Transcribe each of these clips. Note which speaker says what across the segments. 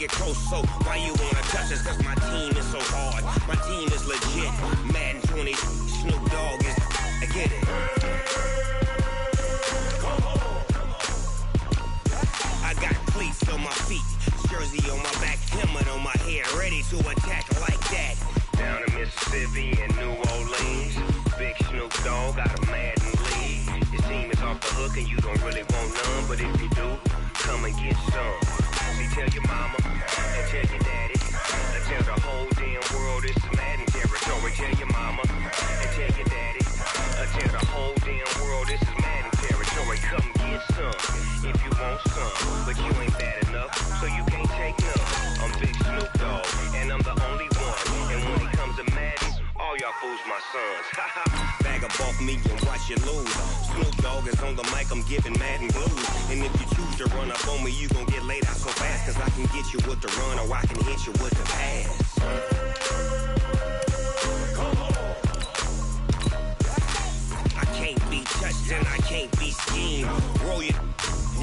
Speaker 1: get close, so why you wanna touch us? Cause my team is so hard. My team is legit. Madden 20, Snoop Dogg is, I get it. I got cleats on my feet, jersey on my back, helmet on my head, ready to attack like that. Down in Mississippi and New Orleans, big Snoop Dogg got a Madden league. Your team is off the hook and you don't really want none, but if you do, come and get some. See, tell your mama and tell your daddy, and tell the whole damn world this is Madden territory. Tell your mama and tell your daddy, and tell the whole damn world this is Madden territory. Come get some if you want some, but you ain't bad enough, so you can't take none. I'm Big Snoop Dogg, and I'm the only one. And when it comes to Madden, all y'all fools my sons. Bag a bulk me and watch you lose. Snoop Dogg is on the mic, I'm giving Madden blues. And if you choose to run up on me, you gon' get laid out so fast. Cause I can get you with the run or I can hit you with the pass. I can't be touched and I can't be schemed. Roll you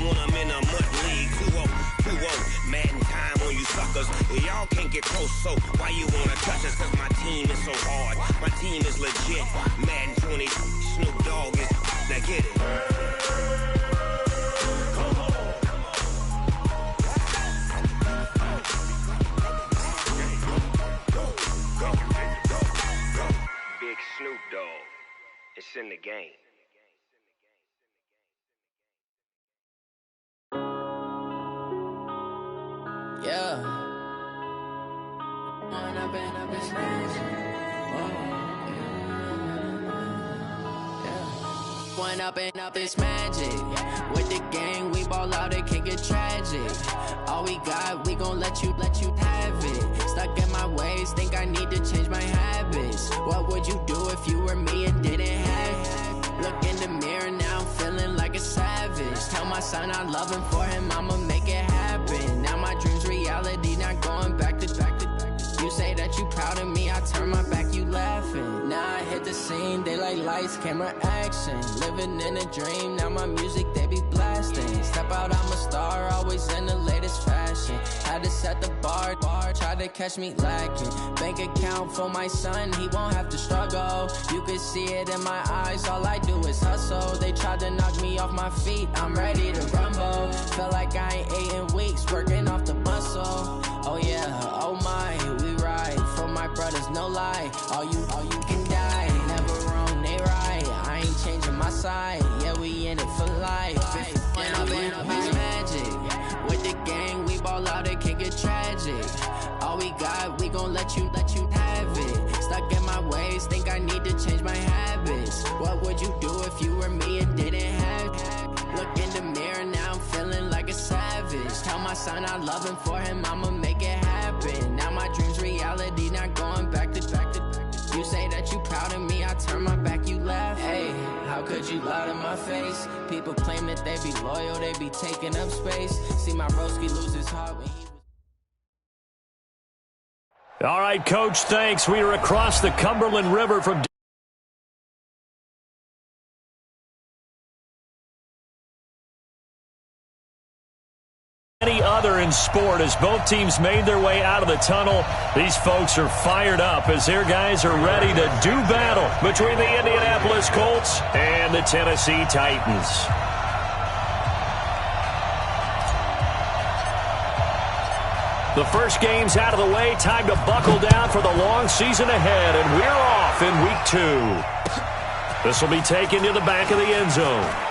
Speaker 1: when I'm in a mud league. 2-0, Madden time on you suckers. Y'all can't get close, so why you wanna touch us? Cause my team is so hard. My team is legit. Madden 20, Snoop Dogg is, now get it. Big Snoop Dogg, it's in the game.
Speaker 2: Yeah. One up and up is magic. With the gang, we ball out, it can get tragic. All we got, we gon' let you have it. Stuck in my ways, think I need to change my habits. What would you do if you were me and didn't have it? Look in the mirror now, I'm feeling like a savage. Tell my son I love him, for him I'ma make it happen. Now my dream's reality, not going back to. You say that you proud of me, I turn my back, you laughing. Now I hit the scene, they like lights, camera, action. Living in a dream, now my music, they be blasting. Step out, I'm a star, always in the latest fashion. Had to set the bar, try to catch me lacking. Bank account for my son, he won't have to struggle. You can see it in my eyes, all I do is hustle. They tried to knock me off my feet, I'm ready to rumble. Feel like I ain't ate in weeks, working off the muscle. Oh yeah, oh my, we ride for my brothers, no lie. All you can die, never wrong, they right. I ain't changing my side, yeah, we in it for life. When up is magic. With the gang, we ball out, it can get tragic. All we got, we gon' let you have it. Stuck in my ways, think I need to change my habits. What would you do if you were me and didn't have it? Look in the mirror, now I'm feeling like a savage. Tell my son I love him, for him I'ma make it happen. Now my dream's reality, not going back to. You say that you proud of me, I turn my back, you laugh. Hey, how could you lie to my face? People claim that they be loyal, they be taking up space. See my broski lose his heart when he...
Speaker 3: All right, Coach, thanks. We are across the Cumberland River from... any other in sport as both teams made their way out of the tunnel. These folks are fired up as their guys are ready to do battle between the Indianapolis Colts and the Tennessee Titans. The first game's out of the way. Time to buckle down for the long season ahead, and we're off in week 2. This will be taken to the back of the end zone.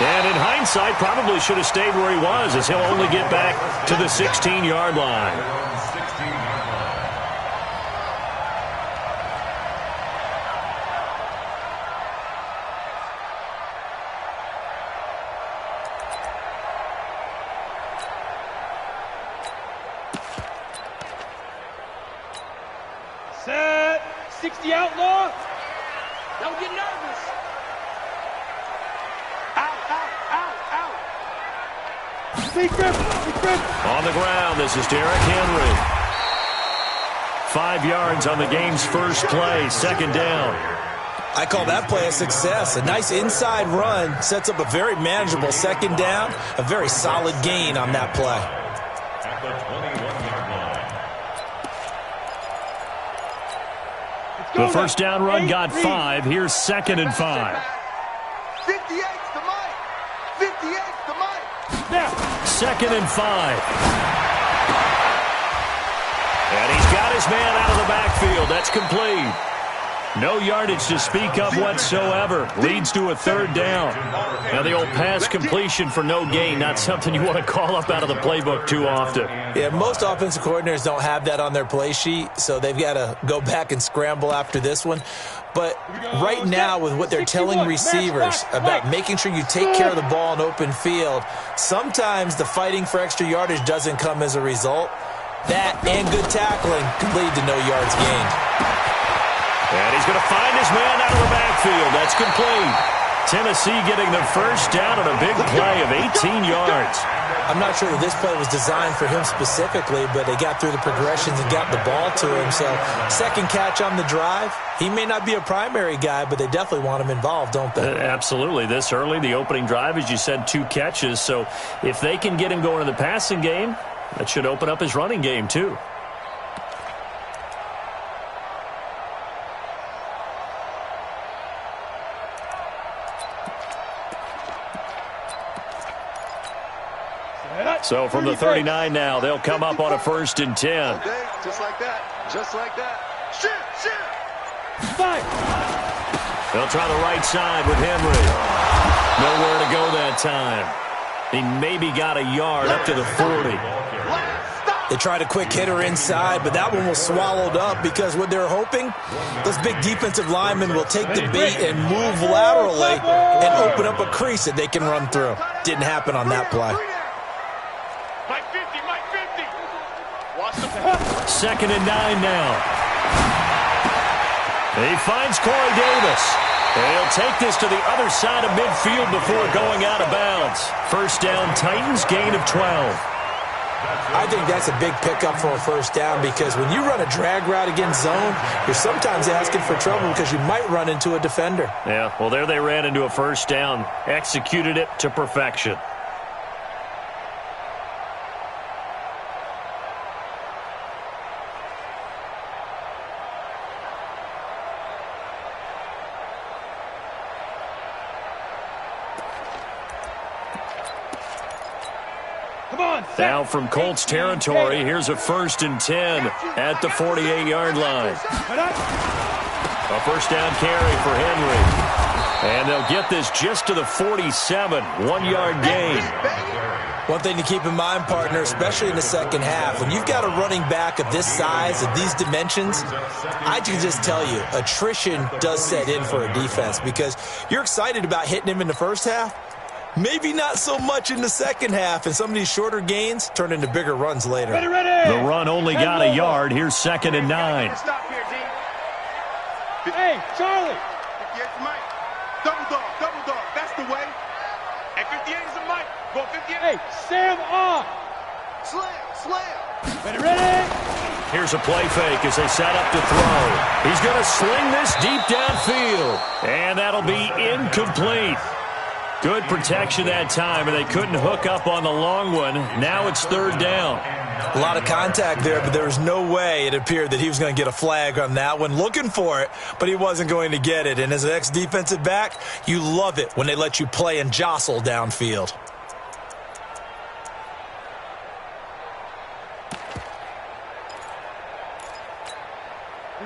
Speaker 3: And in hindsight, probably should have stayed where he was, as he'll only get back to the 16-yard line.
Speaker 4: Set. 60 outlaw. Don't get nervous.
Speaker 3: On the ground, this is Derrick Henry. 5 yards on the game's first play, second down.
Speaker 5: I call that play a success. A nice inside run sets up a very manageable second down, a very solid gain on that play.
Speaker 3: The first down run got 5. Here's 2nd and 5.
Speaker 6: 58's the mic. 58's the mic.
Speaker 3: 2nd and 5. And he's got his man out of the backfield. That's complete. No yardage to speak of whatsoever. Leads to a 3rd down. Now the old pass completion for no gain, not something you want to call up out of the playbook too often.
Speaker 5: Yeah, most offensive coordinators don't have that on their play sheet, so they've got to go back and scramble after this one. But right now, with what they're telling receivers about making sure you take care of the ball in open field, sometimes the fighting for extra yardage doesn't come as a result. That and good tackling could lead to no yards gained.
Speaker 3: And he's going to find his man out of the backfield. That's complete. Tennessee getting the first down on a big play of 18 yards.
Speaker 5: I'm not sure that this play was designed for him specifically, but they got through the progressions and got the ball to him. So, second catch on the drive. He may not be a primary guy, but they definitely want him involved, don't they?
Speaker 3: Absolutely. This early, the opening drive, as you said, 2 catches. So, if they can get him going in the passing game, that should open up his running game, too. So from the 39 now, they'll come up on a 1st and 10.
Speaker 6: Okay, just like that. Just like that. Shoot, shoot.
Speaker 4: Fight.
Speaker 3: They'll try the right side with Henry. Nowhere to go that time. He maybe got a yard up to the 40.
Speaker 5: They tried a quick hitter inside, but that one was swallowed up because what they're hoping, those big defensive linemen will take the bait and move laterally and open up a crease that they can run through. Didn't happen on that play.
Speaker 6: Mike 50, Mike 50. Watch the
Speaker 3: 2nd and 9 now. He finds Corey Davis. And he'll take this to the other side of midfield before going out of bounds. First down, Titans, gain of 12.
Speaker 5: I think that's a big pickup for a first down because when you run a drag route against zone, you're sometimes asking for trouble because you might run into a defender.
Speaker 3: Yeah, well, there they ran into a first down. Executed it to perfection. Now from Colts territory, here's a 1st and 10 at the 48-yard line. A first down carry for Henry. And they'll get this just to the 47, 1-yard gain.
Speaker 5: One thing to keep in mind, partner, especially in the second half, when you've got a running back of this size, of these dimensions, I can just tell you, attrition does set in for a defense because you're excited about hitting him in the first half. Maybe not so much in the second half, and some of these shorter gains turn into bigger runs later.
Speaker 4: Ready, ready.
Speaker 3: The run only got a yard. Here's 2nd and 9.
Speaker 6: Stop here, D.
Speaker 4: Hey, Charlie.
Speaker 6: 58's the mic. Double dog, double dog. That's the way. And 58 is the mic. Go 58.
Speaker 4: Hey, Sam off.
Speaker 6: Slam, slam.
Speaker 4: Ready, ready.
Speaker 3: Here's a play fake as they set up to throw. He's going to sling this deep downfield. And that'll be incomplete. Good protection that time, and they couldn't hook up on the long one. Now it's 3rd down.
Speaker 5: A lot of contact there, but there was no way it appeared that he was going to get a flag on that one. Looking for it, but he wasn't going to get it. And as an ex-defensive back, you love it when they let you play and jostle downfield.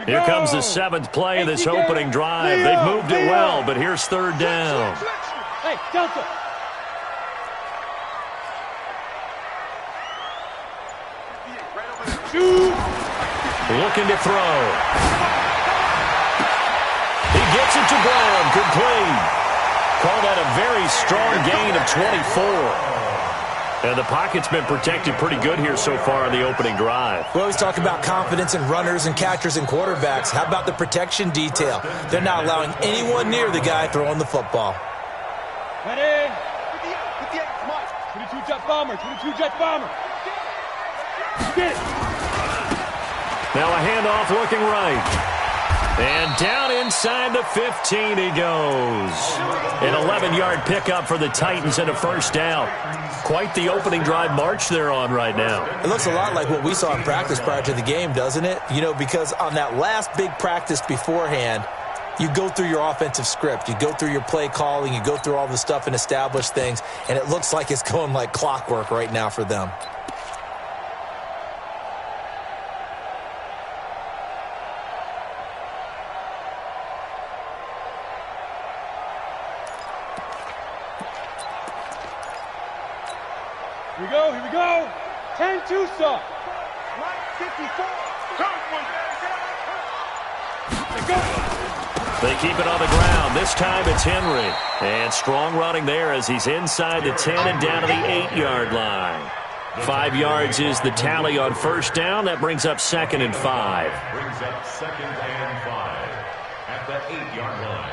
Speaker 3: Here comes the 7th play of this opening drive. They've moved it well, but here's 3rd down.
Speaker 4: Hey, Delta. Shoot.
Speaker 3: Looking to throw. He gets it to Brown. Complete. Call that a very strong gain of 24. And the pocket's been protected pretty good here so far in the opening drive.
Speaker 5: We always talk about confidence in runners and catchers and quarterbacks. How about the protection detail? They're not allowing anyone near the guy throwing the football.
Speaker 4: Ready. 58, Mike. 22 jet bomber, 22 jet bomber. Get it.
Speaker 3: Now a handoff looking right. And down inside the 15 he goes. An 11-yard pickup for the Titans and a first down. Quite the opening drive march they're on right now.
Speaker 5: It looks a lot like what we saw in practice prior to the game, doesn't it? You know, because on that last big practice beforehand, you go through your offensive script. You go through your play calling. You go through all the stuff and establish things. And it looks like it's going like clockwork right now for them.
Speaker 4: Here we go. 10-2 stop. 54.
Speaker 3: They keep it on the ground. This time it's Henry. And strong running there as he's inside the 10 and down to the 8-yard line. 5 yards is the tally on first down. That brings up 2nd and 5.
Speaker 7: Brings up 2nd and 5 at the 8-yard line.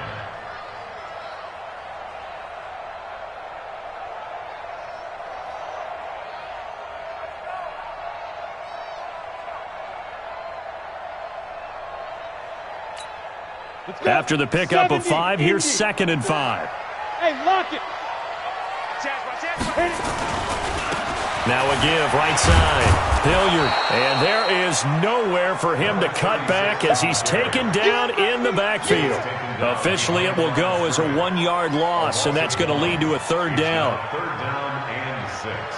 Speaker 3: After the pickup of 5, here's 2nd and 5.
Speaker 4: Hey, lock it.
Speaker 3: Now a give, right side. Hilliard. And there is nowhere for him to cut back as he's taken down in the backfield. Officially, it will go as a 1-yard loss, and that's going to lead to a 3rd down.
Speaker 7: 3rd down and 6.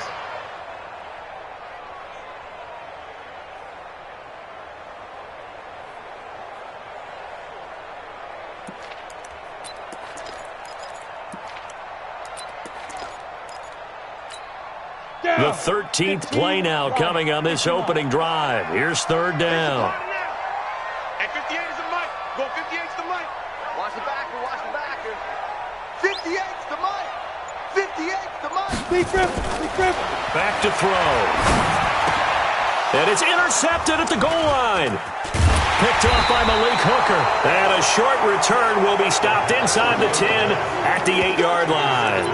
Speaker 3: The 13th play now coming on this opening drive. Here's 3rd down.
Speaker 6: At 58 is the mic. Go 58's the mic.
Speaker 8: Watch the backer, watch the backer. 58's the mic. 58's the mic.
Speaker 4: Lee Griffin.
Speaker 3: Back to throw. And it's intercepted at the goal line. Picked off by Malik Hooker. And a short return will be stopped inside the 10 at the 8-yard line.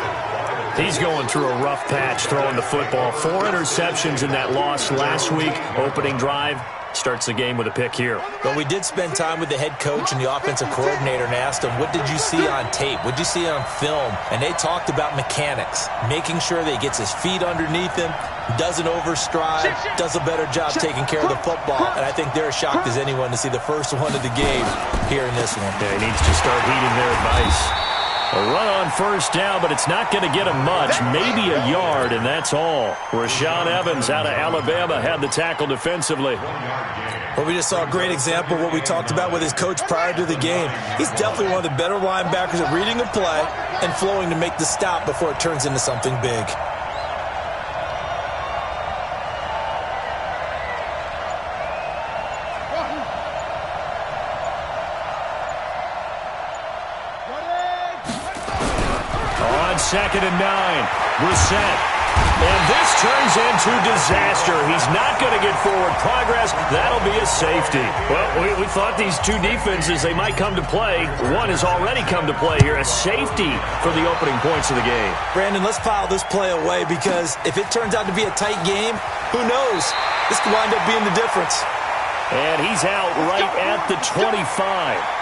Speaker 3: He's going through a rough patch throwing the football. 4 interceptions in that loss last week. Opening drive starts the game with a pick here.
Speaker 5: But we did spend time with the head coach and the offensive coordinator and asked them, what did you see on tape? What did you see on film? And they talked about mechanics, making sure that he gets his feet underneath him, doesn't overstride, does a better job taking care of the football. And I think they're as shocked as anyone to see the first one of the game here in this one.
Speaker 3: Yeah, he needs to start heeding their advice. A run on first down, but it's not going to get him much. Maybe a yard, and that's all. Rashaan Evans out of Alabama had the tackle defensively.
Speaker 5: Well, we just saw a great example of what we talked about with his coach prior to the game. He's definitely one of the better linebackers at reading a play and flowing to make the stop before it turns into something big.
Speaker 3: Second and 9. Brissett. And this turns into disaster. He's not going to get forward progress. That'll be a safety. Well, we thought these two defenses, they might come to play. One has already come to play here. A safety for the opening points of the game.
Speaker 5: Brandon, let's file this play away because if it turns out to be a tight game, who knows? This could wind up being the difference.
Speaker 3: And he's out right at the 25.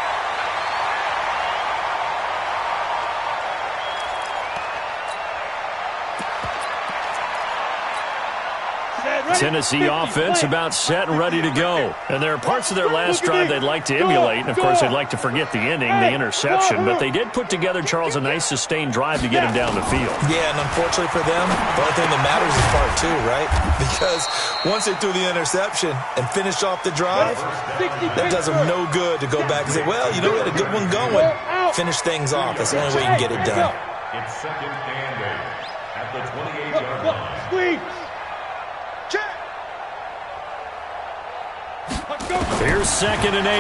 Speaker 3: Tennessee offense about set and ready to go. And there are parts of their last drive they'd like to emulate. And, of course, they'd like to forget the ending, the interception. But they did put together, Charles, a nice sustained drive to get him down the field.
Speaker 5: Yeah, and unfortunately for them, the only thing that matters is part 2, right? Because once they threw the interception and finished off the drive, that does them no good to go back and say, well, you know, we had a good one going. Finish things off. That's the only way you can get it done.
Speaker 7: It's 2nd and 8 at the 28-yard line.
Speaker 4: Squeeze.
Speaker 3: Here's 2nd and 8.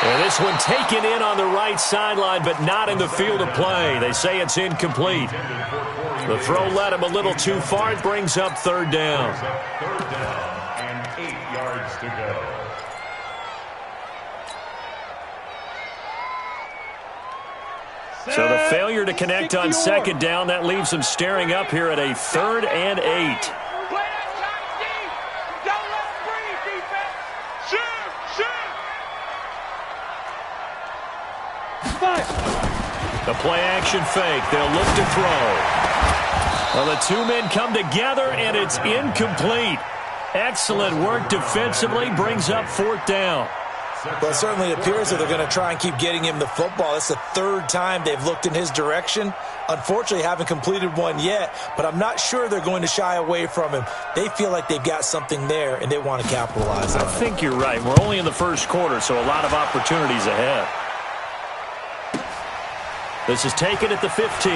Speaker 3: And this one taken in on the right sideline, but not in the field of play. They say it's incomplete. The throw led him a little too far. It brings up 3rd down.
Speaker 7: 3rd down and 8 yards to go.
Speaker 3: So the failure to connect on 2nd down, that leaves him staring up here at a 3rd and 8. The play-action fake. They'll look to throw. Well, the two men come together, and it's incomplete. Excellent work defensively. Brings up 4th down.
Speaker 5: Well, it certainly appears that they're going to try and keep getting him the football. It's the 3rd time they've looked in his direction. Unfortunately, haven't completed one yet, but I'm not sure they're going to shy away from him. They feel like they've got something there, and they want to capitalize on it.
Speaker 3: I think you're right. We're only in the first quarter, so a lot of opportunities ahead. This is taken at the 15.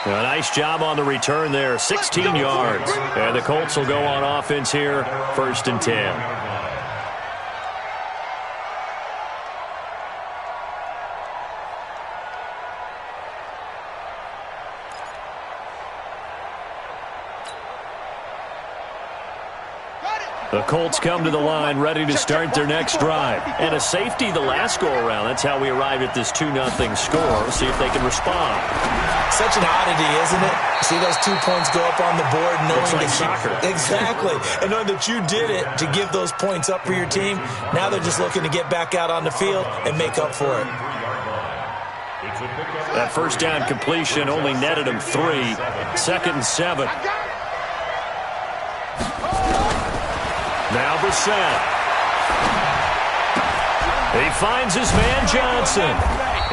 Speaker 3: A nice job on the return there, 16 yards. And the Colts will go on offense here, 1st and 10. The Colts come to the line ready to start their next drive. And a safety the last go-around. That's how we arrived at this 2-0 score. We'll see if they can respond.
Speaker 5: Such an oddity, isn't it? See those 2 points go up on the board knowing
Speaker 3: Looks like
Speaker 5: that
Speaker 3: soccer.
Speaker 5: Exactly. And knowing that you did it to give those points up for your team. Now they're just looking to get back out on the field and make up for it.
Speaker 3: That first down completion only netted him 3. 2nd and 7. Now Brissett. He finds his man Johnson.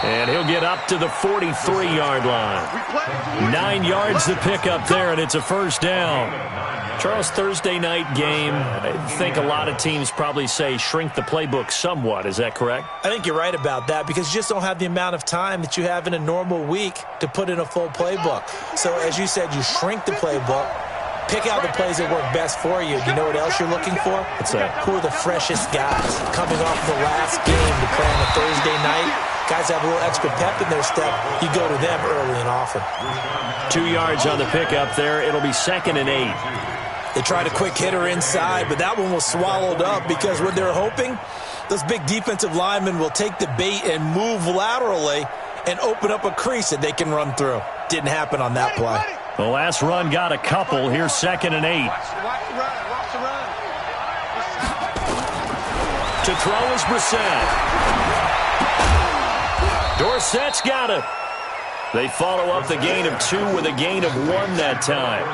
Speaker 3: And he'll get up to the 43-yard line. 9 yards to pick up there, and it's a 1st down. Charles, Thursday night game, I think a lot of teams probably say shrink the playbook somewhat. Is that correct?
Speaker 5: I think you're right about that because you just don't have the amount of time that you have in a normal week to put in a full playbook. So as you said, you shrink the playbook. Pick out the plays that work best for you. You know what else you're looking for?
Speaker 3: What's that?
Speaker 5: Who are the freshest guys coming off the last game to play on a Thursday night? Guys have a little extra pep in their step. You go to them early and often.
Speaker 3: 2 yards on the pickup there. It'll be 2nd and 8.
Speaker 5: They tried a quick hitter inside, but that one was swallowed up because what they're hoping, those big defensive linemen will take the bait and move laterally and open up a crease that they can run through. Didn't happen on that play.
Speaker 3: The last run got a couple. Here's 2nd and 8.
Speaker 8: Watch the run.
Speaker 3: To throw is Brissett. Dorsett's got it. They follow up the gain of 2 with a gain of 1 that time.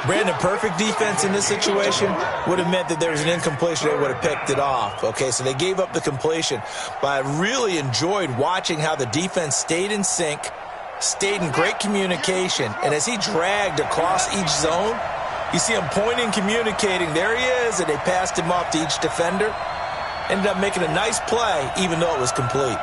Speaker 5: Brandon, perfect defense in this situation would have meant that there was an incompletion. They would have picked it off. Okay, so they gave up the completion. But I really enjoyed watching how the defense stayed in sync, stayed in great communication, and as he dragged across each zone, you see him pointing, communicating. There he is, and they passed him off to each defender. Ended up making a nice play, even though it was complete.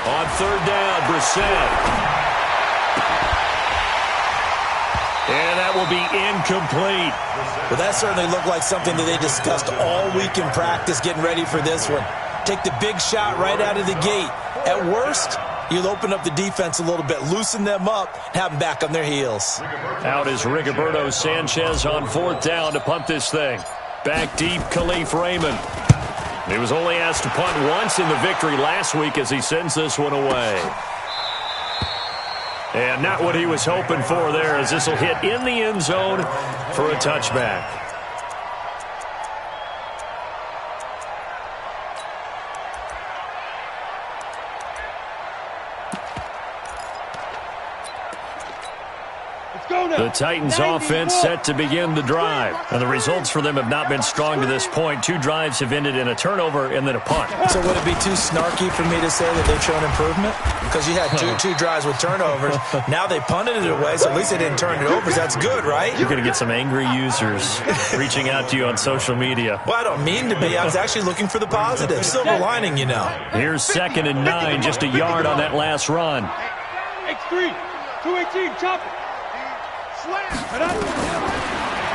Speaker 3: On 3rd down, Brissett. And that will be incomplete.
Speaker 5: Well, that certainly looked like something that they discussed all week in practice getting ready for this one. Take the big shot right out of the gate. At worst, you'll open up the defense a little bit, loosen them up, and have them back on their heels.
Speaker 3: Out is Rigoberto Sanchez on 4th down to punt this thing. Back deep, Khalif Raymond. He was only asked to punt once in the victory last week as he sends this one away. And not what he was hoping for there, as this will hit in the end zone for a touchback. The Titans offense set to begin the drive. And the results for them have not been strong to this point. 2 drives have ended in a turnover and then a punt.
Speaker 5: So would it be too snarky for me to say that they've shown improvement? Because you had two drives with turnovers. Now they punted it away, so at least they didn't turn it over. So that's good, right?
Speaker 3: You're going to get some angry users reaching out to you on social media.
Speaker 5: Well, I don't mean to be. I was actually looking for the positive. Silver lining, you know.
Speaker 3: Here's 2nd and 9, just a yard on that last run.
Speaker 4: X3, 218, chop it.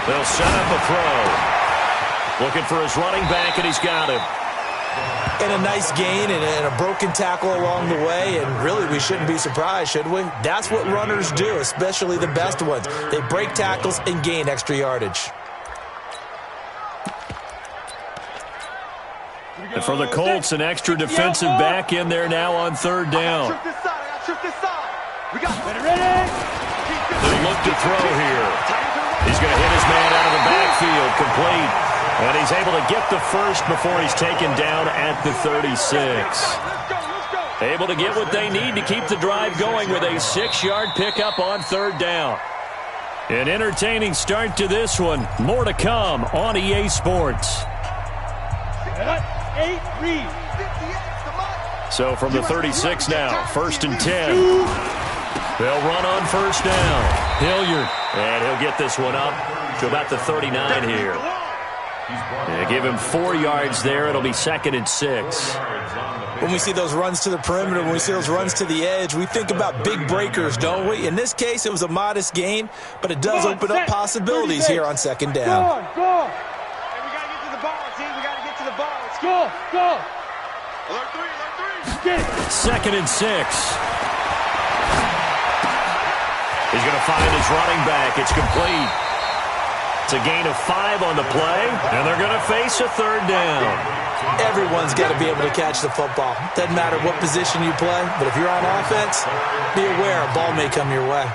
Speaker 3: They'll set up a throw. Looking for his running back, and he's got him.
Speaker 5: And a nice gain and a broken tackle along the way, and really we shouldn't be surprised, should we? That's what runners do, especially the best ones. They break tackles and gain extra yardage.
Speaker 3: And for the Colts, an extra defensive back in there now on 3rd down.
Speaker 8: I got this side. We got it.
Speaker 4: Ready?
Speaker 3: They look to throw here. He's going to hit his man out of the backfield, complete. And he's able to get the first before he's taken down at the 36. Able to get what they need to keep the drive going with a 6-yard pickup on third down. An entertaining start to this one. More to come on EA Sports. So from the 36 now, 1st and 10. They'll run on first down. Hilliard, and he'll get this one up to about the 39 here. They give him 4 yards there. It'll be 2nd and 6.
Speaker 5: When we see those runs to the perimeter, when we see those runs to the edge, we think about big breakers, don't we? In this case, it was a modest gain, but it does open up possibilities here on 2nd down.
Speaker 8: Go. Hey, we got to get to the ball, team. We got to get to the ball. Let's go. Alert 3.
Speaker 3: Get it. 2nd and 6. He's going to find his running back. It's complete. It's a gain of 5 on the play, and they're going to face a 3rd down.
Speaker 5: Everyone's got to be able to catch the football. Doesn't matter what position you play, but if you're on offense, be aware a ball may come your way.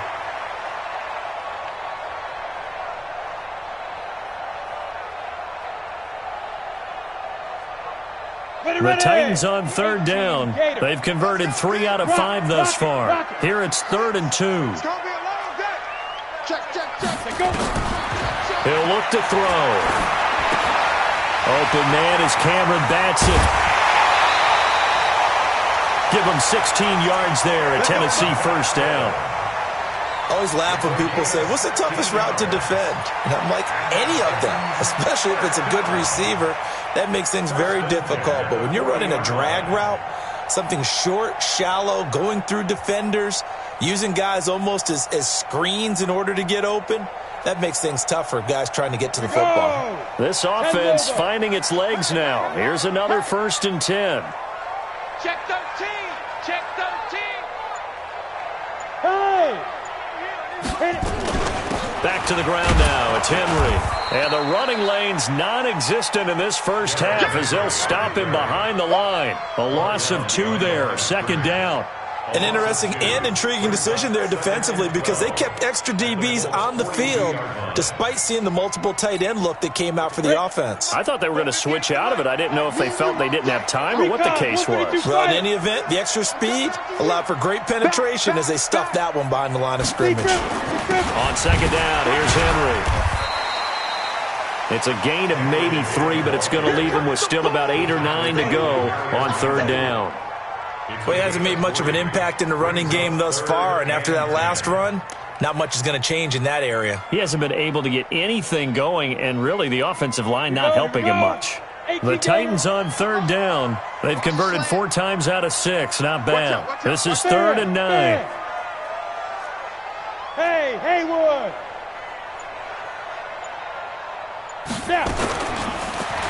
Speaker 3: The Titans on 3rd down. They've converted 3 out of 5 thus far. Here it's 3rd and 2. He'll look to throw. Open man is Cameron Batson. Give him 16 yards there, a Tennessee first down.
Speaker 5: I always laugh when people say, what's the toughest route to defend? And I'm like, any of them, especially if it's a good receiver. That makes things very difficult. But when you're running a drag route, something short, shallow, going through defenders, using guys almost as screens in order to get open, that makes things tough for guys trying to get to the football.
Speaker 3: This offense finding its legs now. Here's another 1st and 10.
Speaker 8: Check 13. Check 13. Hey!
Speaker 3: Back to the ground now. It's Henry. And the running lane's non-existent in this first half as they'll stop him behind the line. A loss of 2 there. 2nd down.
Speaker 5: An interesting and intriguing decision there defensively because they kept extra DBs on the field despite seeing the multiple tight end look that came out for the offense.
Speaker 3: I thought they were going to switch out of it. I didn't know if they felt they didn't have time or what the case was.
Speaker 5: Well, in any event, the extra speed allowed for great penetration as they stuffed that one behind the line of scrimmage.
Speaker 3: On 2nd down, here's Henry. It's a gain of maybe 3, but it's going to leave him with still about 8 or 9 to go on 3rd down.
Speaker 5: Well, he hasn't made much of an impact in the running game thus far, and after that last run, not much is going to change in that area.
Speaker 3: He hasn't been able to get anything going, and really the offensive line not helping him much. The Titans on 3rd down. They've converted 4 times out of 6. Not bad. This is 3rd and 9.
Speaker 8: Hey, Haywood!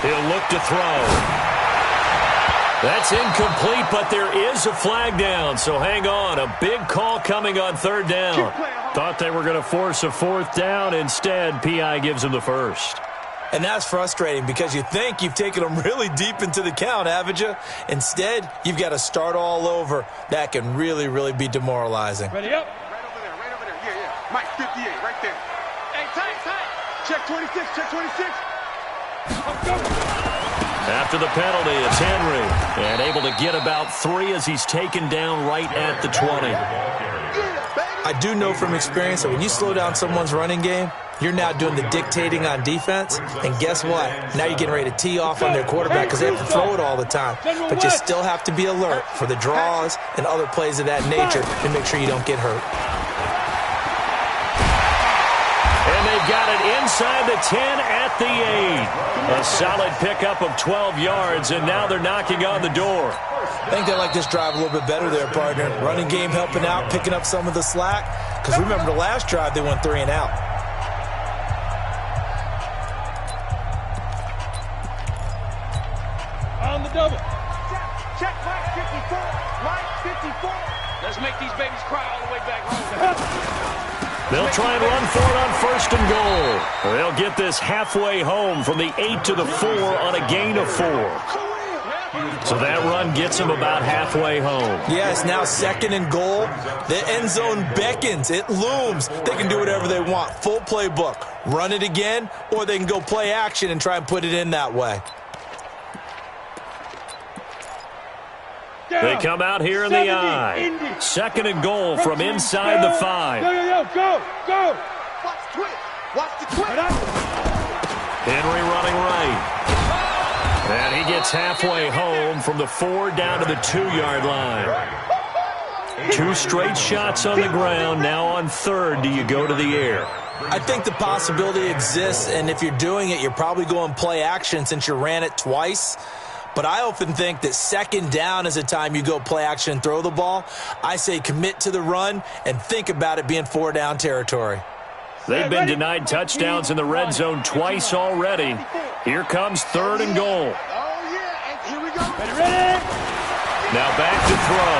Speaker 3: He'll look to throw. That's incomplete, but there is a flag down, so hang on. A big call coming on 3rd down. Thought they were going to force a 4th down. Instead, P.I. gives them the first.
Speaker 5: And that's frustrating because you think you've taken them really deep into the count, haven't you? Instead, you've got to start all over. That can really, really be demoralizing.
Speaker 8: Ready up. Right over there. Yeah. Mike, 58, right there. Hey, tight. Check 26, check 26. Let's go.
Speaker 3: After the penalty, it's Henry. And able to get about 3 as he's taken down right at the 20.
Speaker 5: I do know from experience that when you slow down someone's running game, you're now doing the dictating on defense. And guess what? Now you're getting ready to tee off on their quarterback because they have to throw it all the time. But you still have to be alert for the draws and other plays of that nature to make sure you don't get hurt.
Speaker 3: And they've got it inside the 10 at the 8. A solid pickup of 12 yards, and now they're knocking on the door.
Speaker 5: I think they like this drive a little bit better there, partner. Running game helping out, picking up some of the slack. Because remember, the last drive, they went 3 and out.
Speaker 8: On the double. Check Mike 54. Mike 54. Let's make these babies cry all the way back home.
Speaker 3: They'll try and run for it on 1st and goal. They'll get this halfway home from the 8 to the 4 on a gain of 4. So that run gets them about halfway home.
Speaker 5: Yes, now 2nd and goal. The end zone beckons. It looms. They can do whatever they want. Full playbook. Run it again, or they can go play action and try and put it in that way.
Speaker 3: They come out here in the I. 2nd and goal from inside the 5.
Speaker 4: Go.
Speaker 8: Watch the twist. Watch the twist.
Speaker 3: Henry running right. And he gets halfway home from the 4 down to the 2-yard line. 2 straight shots on the ground. Now on 3rd, do you go to the air?
Speaker 5: I think the possibility exists, and if you're doing it, you're probably going play action since you ran it twice. But I often think that 2nd down is a time you go play action and throw the ball. I say commit to the run and think about it being 4-down territory.
Speaker 3: They've been denied touchdowns in the red zone twice already. Here comes 3rd and goal.
Speaker 8: Oh, yeah. And here we go.
Speaker 4: Ready?
Speaker 3: Now back to throw.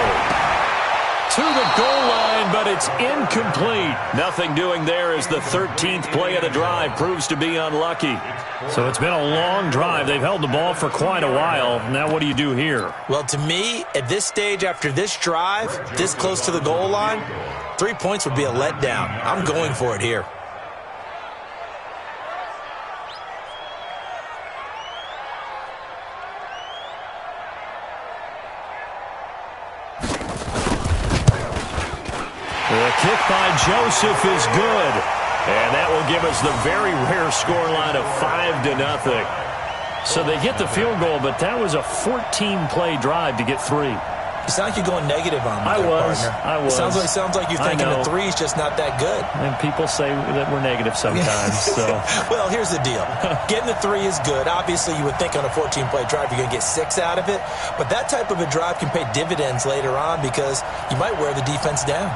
Speaker 3: To the goal line, but it's incomplete. Nothing doing there as the 13th play of the drive proves to be unlucky. So it's been a long drive. They've held the ball for quite a while. Now what do you do here?
Speaker 5: Well, to me, at this stage after this drive, this close to the goal line, 3 points would be a letdown. I'm going for it here.
Speaker 3: The kick by Joseph is good. And that will give us the very rare scoreline of 5-0. So they get the field goal, but that was a 14-play drive to get 3.
Speaker 5: You sound like you're going negative on me,
Speaker 3: I was.
Speaker 5: Sounds like you're thinking the 3 is just not that good.
Speaker 3: And people say that we're negative sometimes. So.
Speaker 5: Well, here's the deal. Getting the 3 is good. Obviously, you would think on a 14-play drive you're going to get 6 out of it. But that type of a drive can pay dividends later on because you might wear the defense down.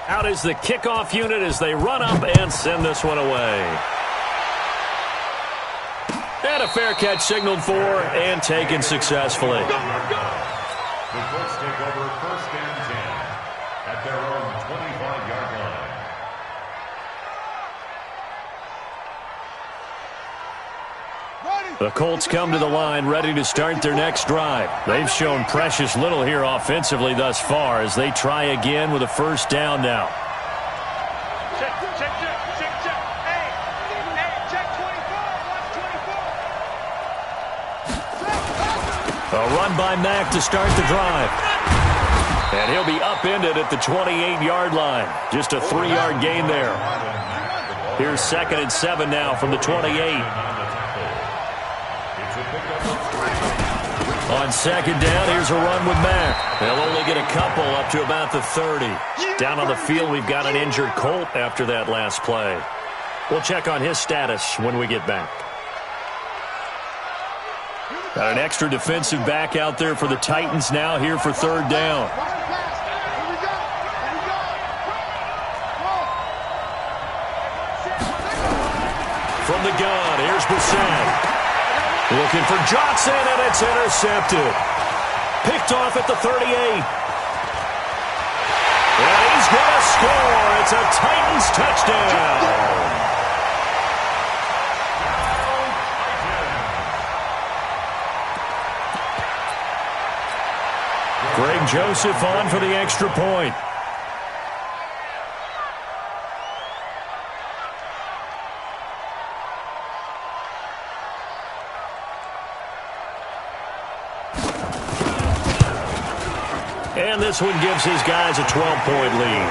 Speaker 3: Out is the kickoff unit as they run up and send this one away. And a fair catch signaled for and taken successfully.
Speaker 7: The Colts take over 1st and 10 at their own 25-yard line.
Speaker 3: The Colts come to the line ready to start their next drive. They've shown precious little here offensively thus far as they try again with a 1st down now.
Speaker 8: Check. Hey, check 24. Watch 24.
Speaker 3: A run by Mack to start the drive. And he'll be upended at the 28-yard line. Just a 3-yard gain there. Here's 2nd and 7 now from the 28. On 2nd down, here's a run with Mack. They'll only get a couple up to about the 30. Down on the field, we've got an injured Colt after that last play. We'll check on his status when we get back. Got an extra defensive back out there for the Titans now here for 3rd down. From the gun, here's Brissett. Looking for Johnson, and it's intercepted. Picked off at the 38. And he's going to score. It's a Titans touchdown. Greg Joseph on for the extra point. And this one gives his guys a 12-point lead.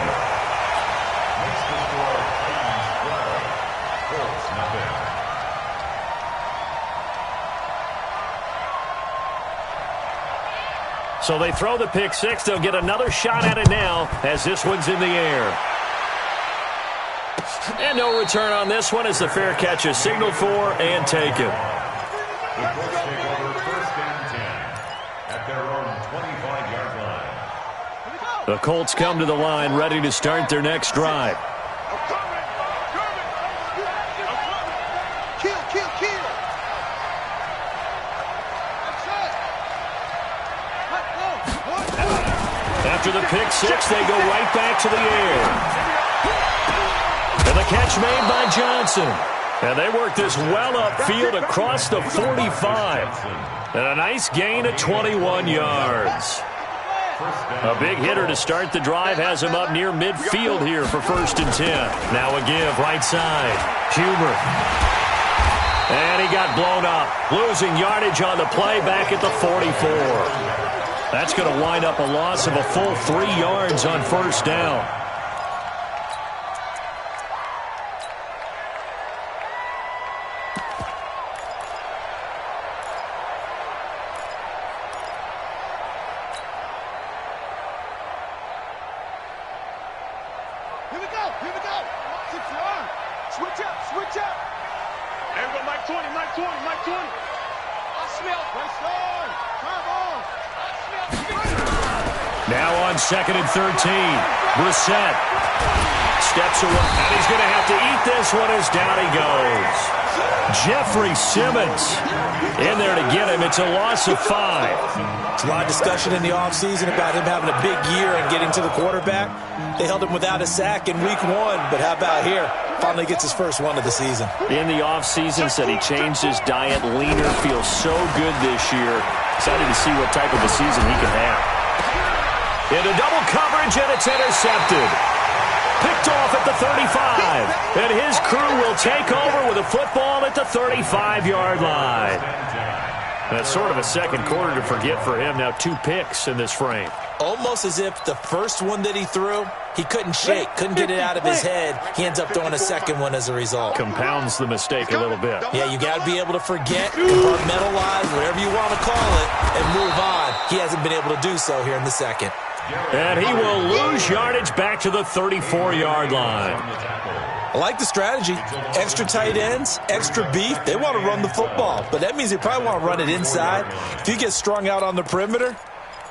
Speaker 3: So they throw the pick 6. They'll get another shot at it now as this one's in the air. And no return on this one as the fair catch is signaled for and taken.
Speaker 7: The Colts take over 1st and 10 at their own 25-yard line.
Speaker 3: The Colts come to the line ready to start their next drive.
Speaker 8: Kill.
Speaker 3: After the pick 6, they go right back to the air. And the catch made by Johnson. And they work this well upfield across the 45. And a nice gain of 21 yards. A big hitter to start the drive has him up near midfield here for 1st and 10. Now a give right side. Huber. And he got blown up. Losing yardage on the play back at the 44. That's going to wind up a loss of a full 3 yards on 1st down. Now on 2nd and 13, Brissett steps away, and he's going to have to eat this one as down he goes. Jeffrey Simmons in there to get him. It's a loss of 5.
Speaker 5: There's a lot of discussion in the offseason about him having a big year and getting to the quarterback. They held him without a sack in week 1, but how about here? Finally gets his first one of the season.
Speaker 3: In the offseason, said he changed his diet, leaner, feels so good this year. Excited to see what type of a season he can have. Into double coverage, and it's intercepted. Picked off at the 35. And his crew will take over with a football at the 35-yard line. That's sort of a second quarter to forget for him. Now 2 picks in this frame.
Speaker 5: Almost as if the first one that he threw, he couldn't shake, couldn't get it out of his head. He ends up throwing a second one as a result.
Speaker 3: Compounds the mistake a little bit.
Speaker 5: Yeah, you got to be able to forget, compartmentalize, whatever you want to call it, and move on. He hasn't been able to do so here in the second.
Speaker 3: And he will lose yardage back to the 34-yard line.
Speaker 5: I like the strategy. Extra tight ends, extra beef. They want to run the football, but that means they probably want to run it inside. If you get strung out on the perimeter,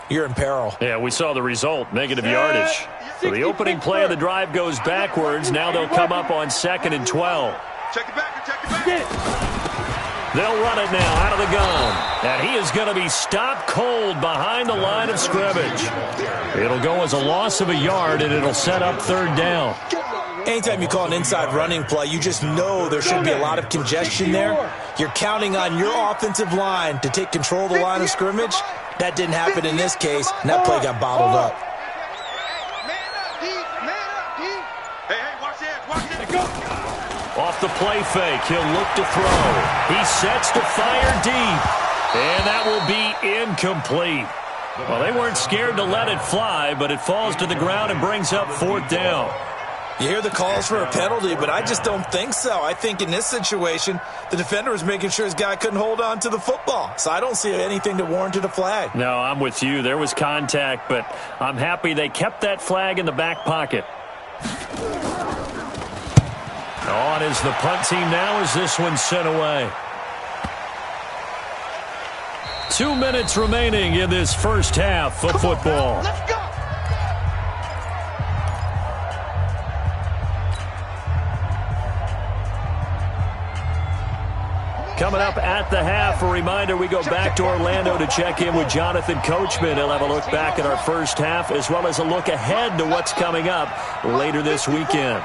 Speaker 5: you're in peril.
Speaker 3: Yeah, we saw the result, negative yardage. So the opening play of the drive goes backwards. Now they'll come up on 2nd and 12.
Speaker 8: Check it back.
Speaker 3: They'll run it now out of the gun. And he is going to be stopped cold behind the line of scrimmage. It'll go as a loss of a yard, and it'll set up 3rd down.
Speaker 5: Anytime you call an inside running play, you just know there should be a lot of congestion there. You're counting on your offensive line to take control of the line of scrimmage. That didn't happen in this case, and that play got bottled up.
Speaker 3: Off the play fake, he'll look to throw. He sets to fire deep, and that will be incomplete. Well, they weren't scared to let it fly, but it falls to the ground and brings up 4th down.
Speaker 5: You hear the calls for a penalty, but I just don't think so. I think in this situation, the defender was making sure his guy couldn't hold on to the football. So I don't see anything that warranted a flag.
Speaker 3: No, I'm with you. There was contact, but I'm happy they kept that flag in the back pocket. On is the punt team now as this one's sent away. 2 minutes remaining in this first half of football.
Speaker 8: Let's go.
Speaker 3: Coming up at the half, a reminder, we go back to Orlando to check in with Jonathan Coachman. He'll have a look back at our first half as well as a look ahead to what's coming up later this weekend.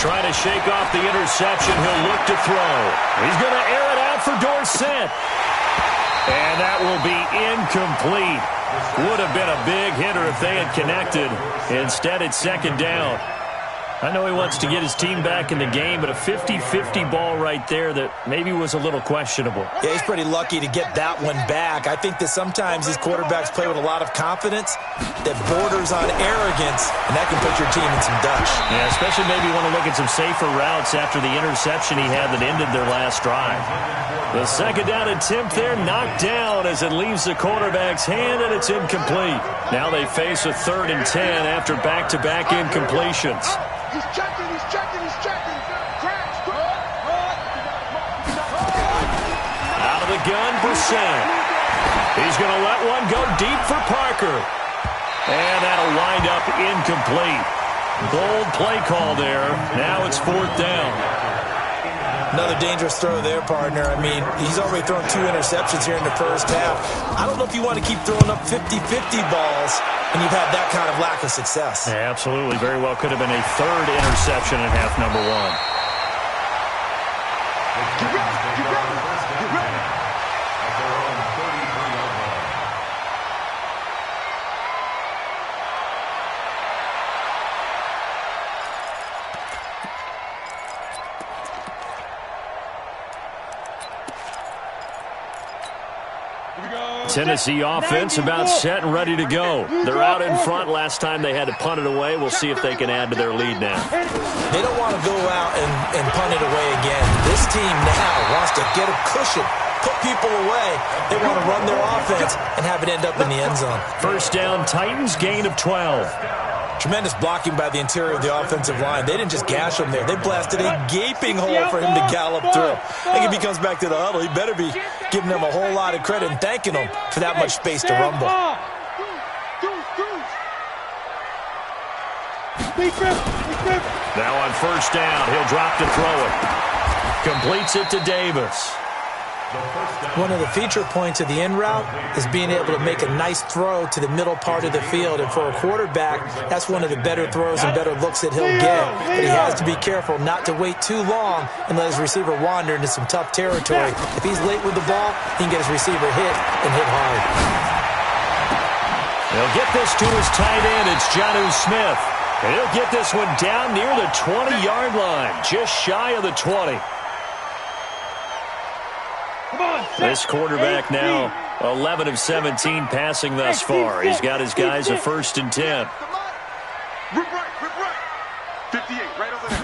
Speaker 3: Trying to shake off the interception. He'll look to throw. He's going to air it out for Dorsett. And that will be incomplete. Would have been a big hitter if they had connected. Instead, it's 2nd down. I know he wants to get his team back in the game, but a 50-50 ball right there that maybe was a little questionable.
Speaker 5: Yeah, he's pretty lucky to get that one back. I think that sometimes these quarterbacks play with a lot of confidence that borders on arrogance, and that can put your team in some Dutch.
Speaker 3: Yeah, especially maybe want to look at some safer routes after the interception he had that ended their last drive. The 2nd down attempt there knocked down as it leaves the quarterback's hand, and it's incomplete. Now they face a 3rd and 10 after back-to-back incompletions.
Speaker 8: He's checking. Crash.
Speaker 3: Out of the gun, Brissett. He's going to let one go deep for Parker. And that'll wind up incomplete. Bold play call there. Now it's 4th down.
Speaker 5: Another dangerous throw there, partner. I mean, he's already thrown 2 interceptions here in the first half. I don't know if you want to keep throwing up 50-50 balls and you've had that kind of lack of success.
Speaker 3: Yeah, absolutely. Very well could have been a third interception in half number one. Tennessee offense about set and ready to go. They're out in front. Last time they had to punt it away. We'll see if they can add to their lead now.
Speaker 5: They don't want to go out and punt it away again. This team now wants to get a cushion, put people away. They want to run their offense and have it end up in the end zone.
Speaker 3: First down, Titans, gain of 12.
Speaker 5: Tremendous blocking by the interior of the offensive line. They didn't just gash him there. They blasted a gaping hole for him to gallop through. I think if he comes back to the huddle, he better be giving them a whole lot of credit and thanking them for that much space to rumble.
Speaker 3: Now on first down, he'll drop to throw it. Completes it to Davis.
Speaker 5: One of the feature points of the in route is being able to make a nice throw to the middle part of the field. And for a quarterback, that's one of the better throws and better looks that he'll get. But he has to be careful not to wait too long and let his receiver wander into some tough territory. If he's late with the ball, he can get his receiver hit and hit hard.
Speaker 3: They'll get this to his tight end. It's Jonnu Smith. And he'll get this one down near the 20-yard line, just shy of the 20. This quarterback now 11 of 17 passing thus far. He's got his guys a 1st and 10.
Speaker 8: Rip right. 58, right over there.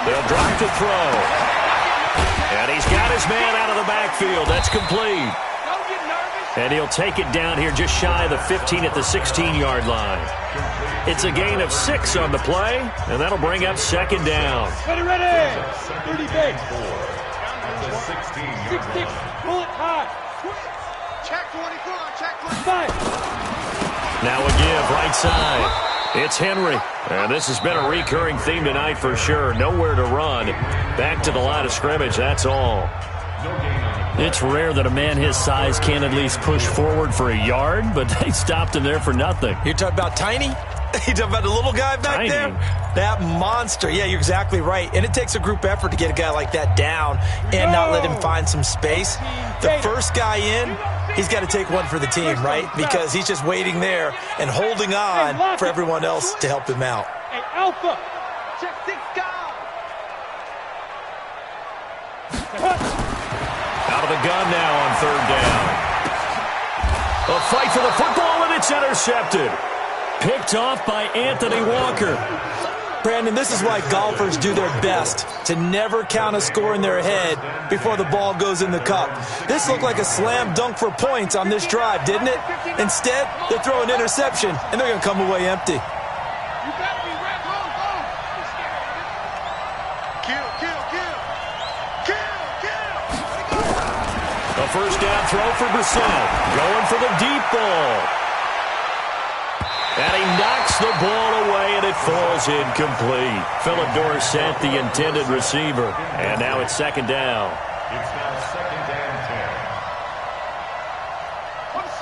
Speaker 3: They'll drop to throw. And he's got his man out of the backfield. That's complete. And he'll take it down here just shy of the 15 at the 16-yard line. It's a gain of 6 on the play, and that'll bring up 2nd down.
Speaker 4: Ready. 30 base. 16, pull it high.
Speaker 8: Check 24, check 25.
Speaker 3: Now a give, right side. It's Henry. And this has been a recurring theme tonight for sure. Nowhere to run. Back to the line of scrimmage, that's all. It's rare that a man his size can at least push forward for a yard, but they stopped him there for nothing.
Speaker 5: You're talking about Tiny? You talking about the little guy back there? That monster. Yeah, you're exactly right. And it takes a group effort to get a guy like that down and not let him find some space. The first guy in, he's got to take one for the team, right? Because he's just waiting there and holding on for everyone else to help him out.
Speaker 4: Hey, Alpha.
Speaker 8: Check 6 guys.
Speaker 3: Out of the gun now on 3rd down. A fight for the football, and it's intercepted. Picked off by Anthony Walker.
Speaker 5: Brandon, this is why golfers do their best to never count a score in their head before the ball goes in the cup. This looked like a slam dunk for points on this drive, didn't it? Instead, they throw an interception, and they're going to come away empty.
Speaker 3: A first down throw for Brissett. Going for the deep ball. And he knocks the ball away, and it falls incomplete. Philip Dorsett, the intended receiver. And now it's 2nd down.
Speaker 7: It's now 2nd and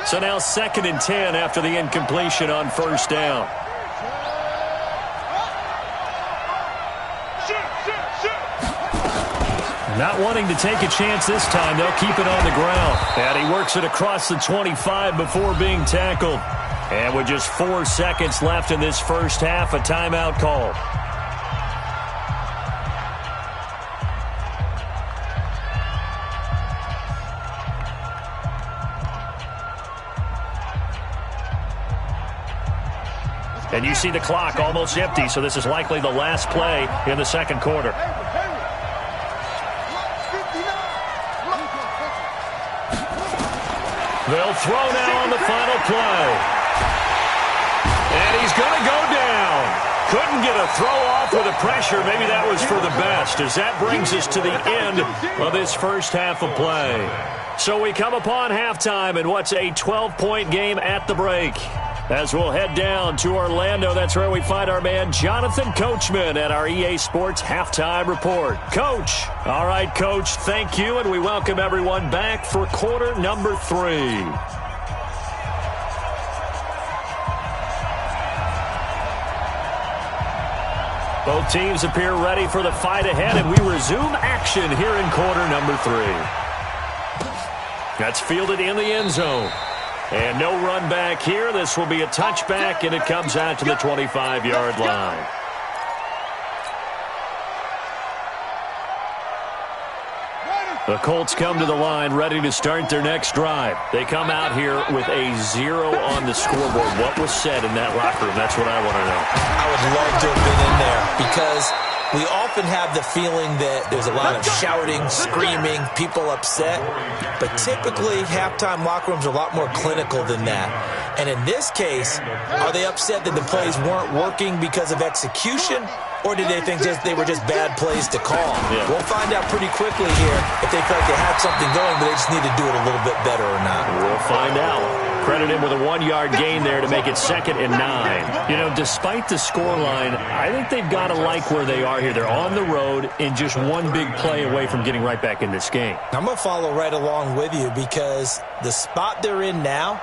Speaker 7: 10.
Speaker 3: So now 2nd and 10 after the incompletion on first down. Not wanting to take a chance this time, they'll keep it on the ground. And he works it across the 25 before being tackled. And with just 4 seconds left in this first half, a timeout call. And you see the clock almost empty, so this is likely the last play in the 2nd quarter. They'll throw now on the final play. And he's going to go down. Couldn't get a throw off with the pressure. Maybe that was for the best, as that brings us to the end of this first half of play. So we come upon halftime in what's a 12-point game at the break. As we'll head down to Orlando, that's where we find our man Jonathan Coachman at our EA Sports Halftime Report. Coach. All right, Coach, thank you, and we welcome everyone back for quarter number 3. Both teams appear ready for the fight ahead, and we resume action here in quarter number 3. That's fielded in the end zone. And no run back here. This will be a touchback, and it comes out to the 25-yard line. The Colts come to the line ready to start their next drive. They come out here with a 0 on the scoreboard. What was said in that locker room? That's what I want to know.
Speaker 5: I would love to have been in there because we often have the feeling that there's a lot of shouting, screaming, people upset. But typically, halftime locker rooms are a lot more clinical than that. And in this case, are they upset that the plays weren't working because of execution? Or did they think they were just bad plays to call?
Speaker 3: Yeah.
Speaker 5: We'll find out pretty quickly here if they felt like they had something going, but they just need to do it a little bit better or not.
Speaker 3: We'll find out. Credit him with a 1-yard gain there to make it 2nd and 9. You know, despite the scoreline, I think they've got to like where they are here. They're on the road and just one big play away from getting right back in this game.
Speaker 5: I'm going to follow right along with you because the spot they're in now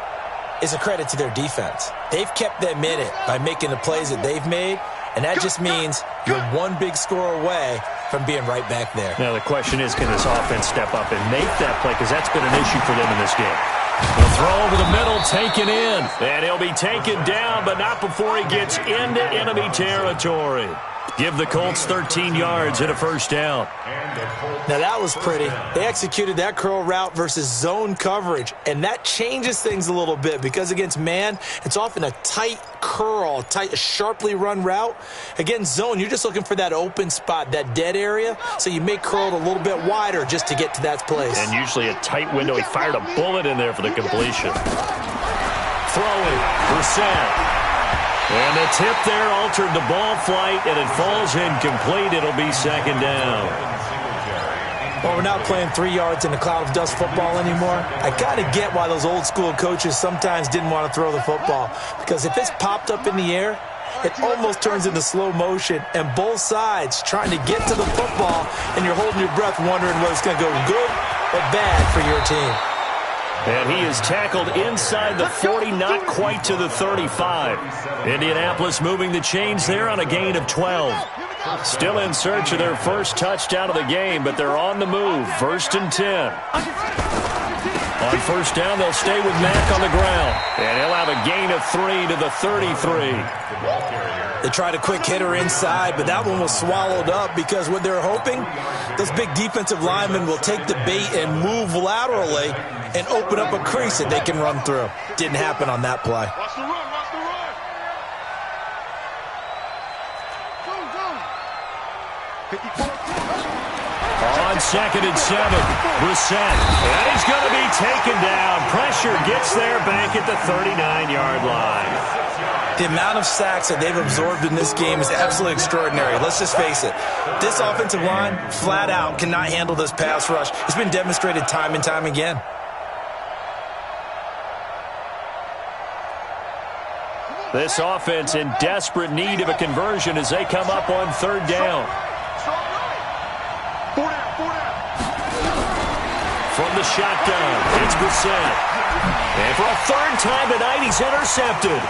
Speaker 5: is a credit to their defense. They've kept them in it by making the plays that they've made. And that just means you're one big score away from being right back there.
Speaker 3: Now, the question is, can this offense step up and make that play? Because that's been an issue for them in this game. The throw over the middle, taken in. And he'll be taken down, but not before he gets into enemy territory. Give the Colts 13 yards and a first down.
Speaker 5: Now, that was pretty. They executed that curl route versus zone coverage, and that changes things a little bit because against man, it's often a tight curl, tight, sharply run route. Against zone, you're just looking for that open spot, that dead area, so you make curl a little bit wider just to get to that place.
Speaker 3: And usually a tight window. He fired a bullet in there for the completion. Throwing, Brissett. And the tip there altered the ball flight, and it falls incomplete. It'll be 2nd down.
Speaker 5: Well, we're not playing 3 yards in a cloud of dust football anymore. I got to get why those old school coaches sometimes didn't want to throw the football. Because if it's popped up in the air, it almost turns into slow motion. And both sides trying to get to the football, and you're holding your breath wondering whether it's going to go good or bad for your team.
Speaker 3: And he is tackled inside the 40, not quite to the 35. Indianapolis moving the chains there on a gain of 12. Still in search of their first touchdown of the game, but they're on the move. 1st and 10. On first down, they'll stay with Mack on the ground. And he'll have a gain of 3 to the 33.
Speaker 5: They tried a quick hitter inside, but that one was swallowed up because what they're hoping, those big defensive linemen will take the bait and move laterally and open up a crease that they can run through. Didn't happen on that play.
Speaker 8: Watch the run, watch the run. Go, go. 54.
Speaker 3: On 2nd and 7, Brissett. And he's going to be taken down. Pressure gets there back at the 39-yard line.
Speaker 5: The amount of sacks that they've absorbed in this game is absolutely extraordinary. Let's just face it. This offensive line, flat out, cannot handle this pass rush. It's been demonstrated time and time again.
Speaker 3: This offense in desperate need of a conversion as they come up on 3rd down. From the shotgun, it's Brissett. And for a 3rd time tonight, he's intercepted.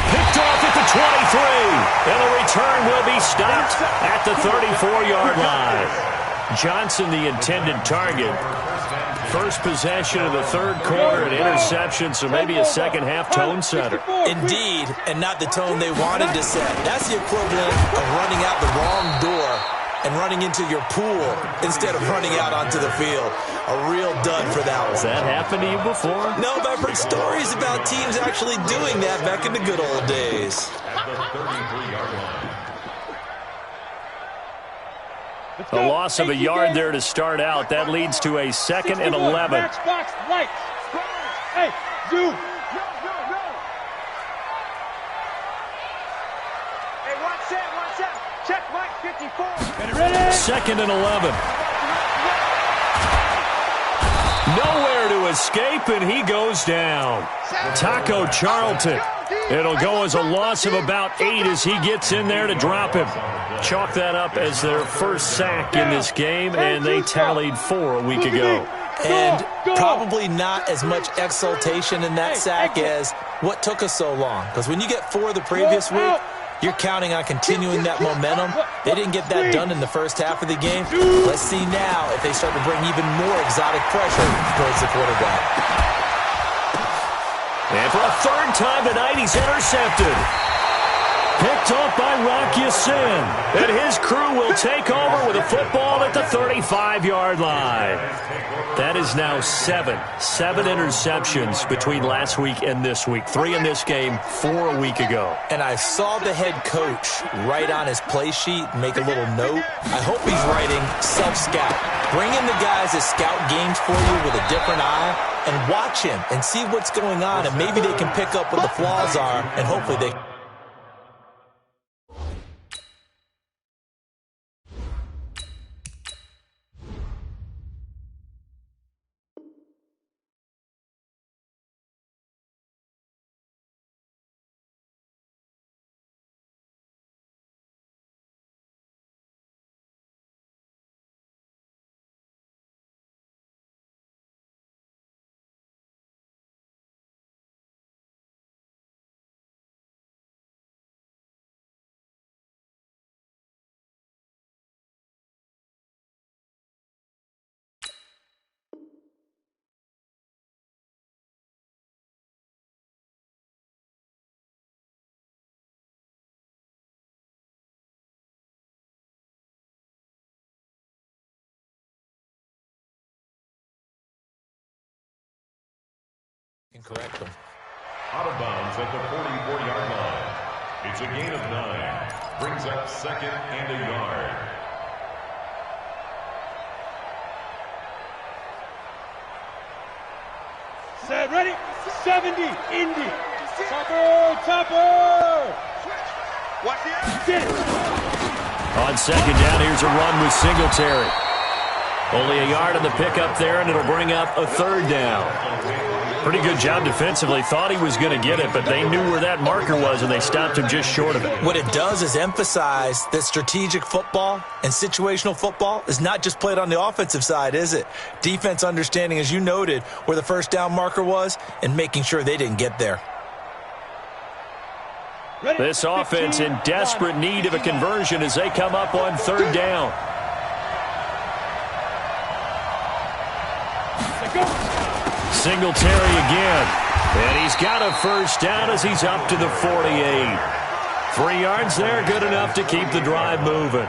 Speaker 3: Picked off at the 23. And the return will be stopped at the 34-yard line. Johnson, the intended target. First possession of the 3rd quarter, an interception, so maybe a second-half tone setter.
Speaker 5: Indeed, and not the tone they wanted to set. That's the equivalent of running out the wrong door and running into your pool instead of running out onto the field. A real dud for that one.
Speaker 3: Has that happened to you before?
Speaker 5: No, but I've heard stories about teams actually doing that back in the good old days.
Speaker 3: A loss of a yard there to start out. That leads to a 2nd and 11.
Speaker 4: Box, light. Hey, zoom.
Speaker 8: Hey, watch that. Check Mike 54.
Speaker 3: 2nd and 11. Nowhere to escape, and he goes down. Taco Charlton. It'll go as a loss of about 8 as he gets in there to drop him. Chalk that up as their first sack in this game, and they tallied 4 a week ago.
Speaker 5: And probably not as much exultation in that sack as what took us so long. Because when you get 4 the previous week, You're counting on continuing that momentum. They didn't get that done in the first half of the game. Let's see now if they start to bring even more exotic pressure towards the quarterback.
Speaker 3: And for a third time tonight, he's intercepted. Picked off by Rock Ya-Sin. And his crew will take over with a football at the 35-yard line. That is now seven interceptions between last week and this week. 3 in this game, 4 a week ago.
Speaker 5: And I saw the head coach write on his play sheet and make a little note. I hope he's writing self-scout. Bring in the guys that scout games for you with a different eye and watch him and see what's going on, and maybe they can pick up what the flaws are, and hopefully they... Correct them.
Speaker 7: Out of bounds at the 44-yard line. It's a gain of 9. Brings up 2nd and a yard.
Speaker 4: Set, ready? 70, Indy. Topper.
Speaker 8: Watch the
Speaker 4: Get it.
Speaker 3: On second down, here's a run with Singletary. Only a yard on the pickup there, and it'll bring up a third down. Pretty good job defensively. Thought he was going to get it, but they knew where that marker was, and they stopped him just short of it.
Speaker 5: What it does is emphasize that strategic football and situational football is not just played on the offensive side, is it? Defense understanding, as you noted, where the first down marker was and making sure they didn't get there.
Speaker 3: This offense in desperate need of a conversion as they come up on third down. Singletary again. And he's got a first down as he's up to the 48. 3 yards there, good enough to keep the drive moving.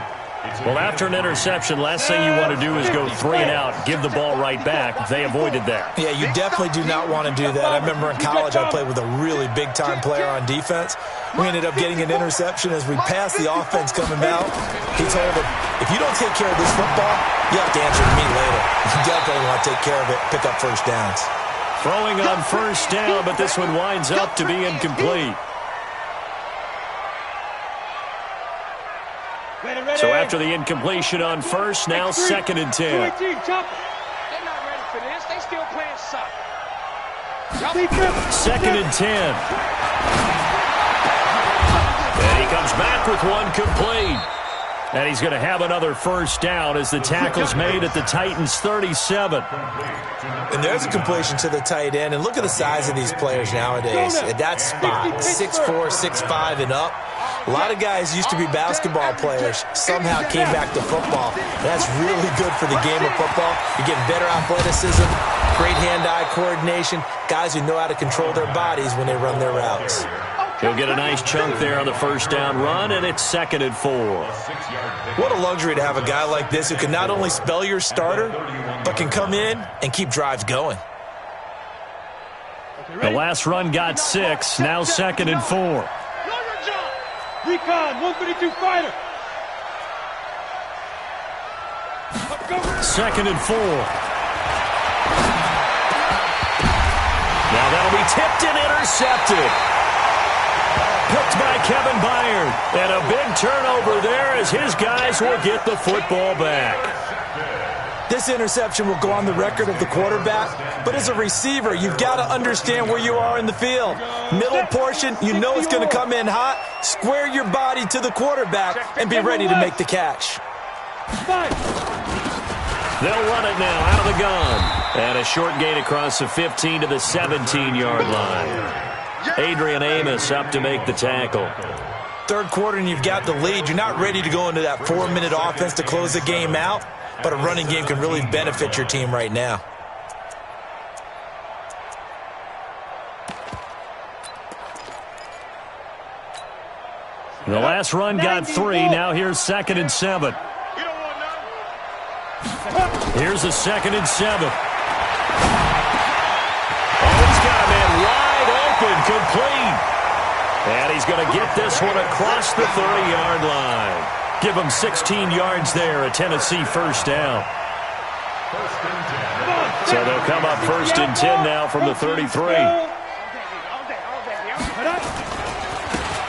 Speaker 3: Well, after an interception, last thing you want to do is go 3 and out, give the ball right back. They avoided that.
Speaker 5: Yeah, you definitely do not want to do that. I remember in college I played with a really big-time player on defense. We ended up getting an interception as we passed the offense coming out. He told him, if you don't take care of this football, you have to answer to me later. You definitely want to take care of it, pick up first downs.
Speaker 3: Throwing on first down, but this one winds up to be incomplete. So after the incompletion on first, now 2nd and 10.
Speaker 4: They're not ready for this. They still playing soccer.
Speaker 3: 2nd and 10. And he comes back with one complete. And he's going to have another first down as the tackle's made at the Titans' 37.
Speaker 5: And there's a completion to the tight end. And look at the size of these players nowadays. At that spot, 6'4", 6'5", and up. A lot of guys used to be basketball players, somehow came back to football. That's really good for the game of football. You're getting better athleticism, great hand-eye coordination, guys who know how to control their bodies when they run their routes.
Speaker 3: He'll get a nice chunk there on the first down run, and it's 2nd and 4.
Speaker 5: What a luxury to have a guy like this who can not only spell your starter, but can come in and keep drives going.
Speaker 3: The last run got 6, now 2nd and 4.
Speaker 4: Recon, 132 fighter.
Speaker 3: 2nd and 4. Now that'll be tipped and intercepted. Picked by Kevin Byard. And a big turnover there as his guys will get the football back.
Speaker 5: This interception will go on the record of the quarterback, but as a receiver, you've got to understand where you are in the field. Middle portion, you know it's going to come in hot. Square your body to the quarterback and be ready to make the catch.
Speaker 3: They'll run it now out of the gun. And a short gain across the 15 to the 17-yard line. Adrian Amos up to make the tackle.
Speaker 5: third quarter and you've got the lead. You're not ready to go into that 4-minute offense to close the game out, but a running game can really benefit your team right now.
Speaker 3: The last run got 3. Now here's 2nd and 7. Here's a 2nd and 7. Oh, he's got a man wide open, complete. And he's going to get this one across the 30-yard line. Give him 16 yards there, a Tennessee first down. So they'll come up 1st and 10 now from the 33.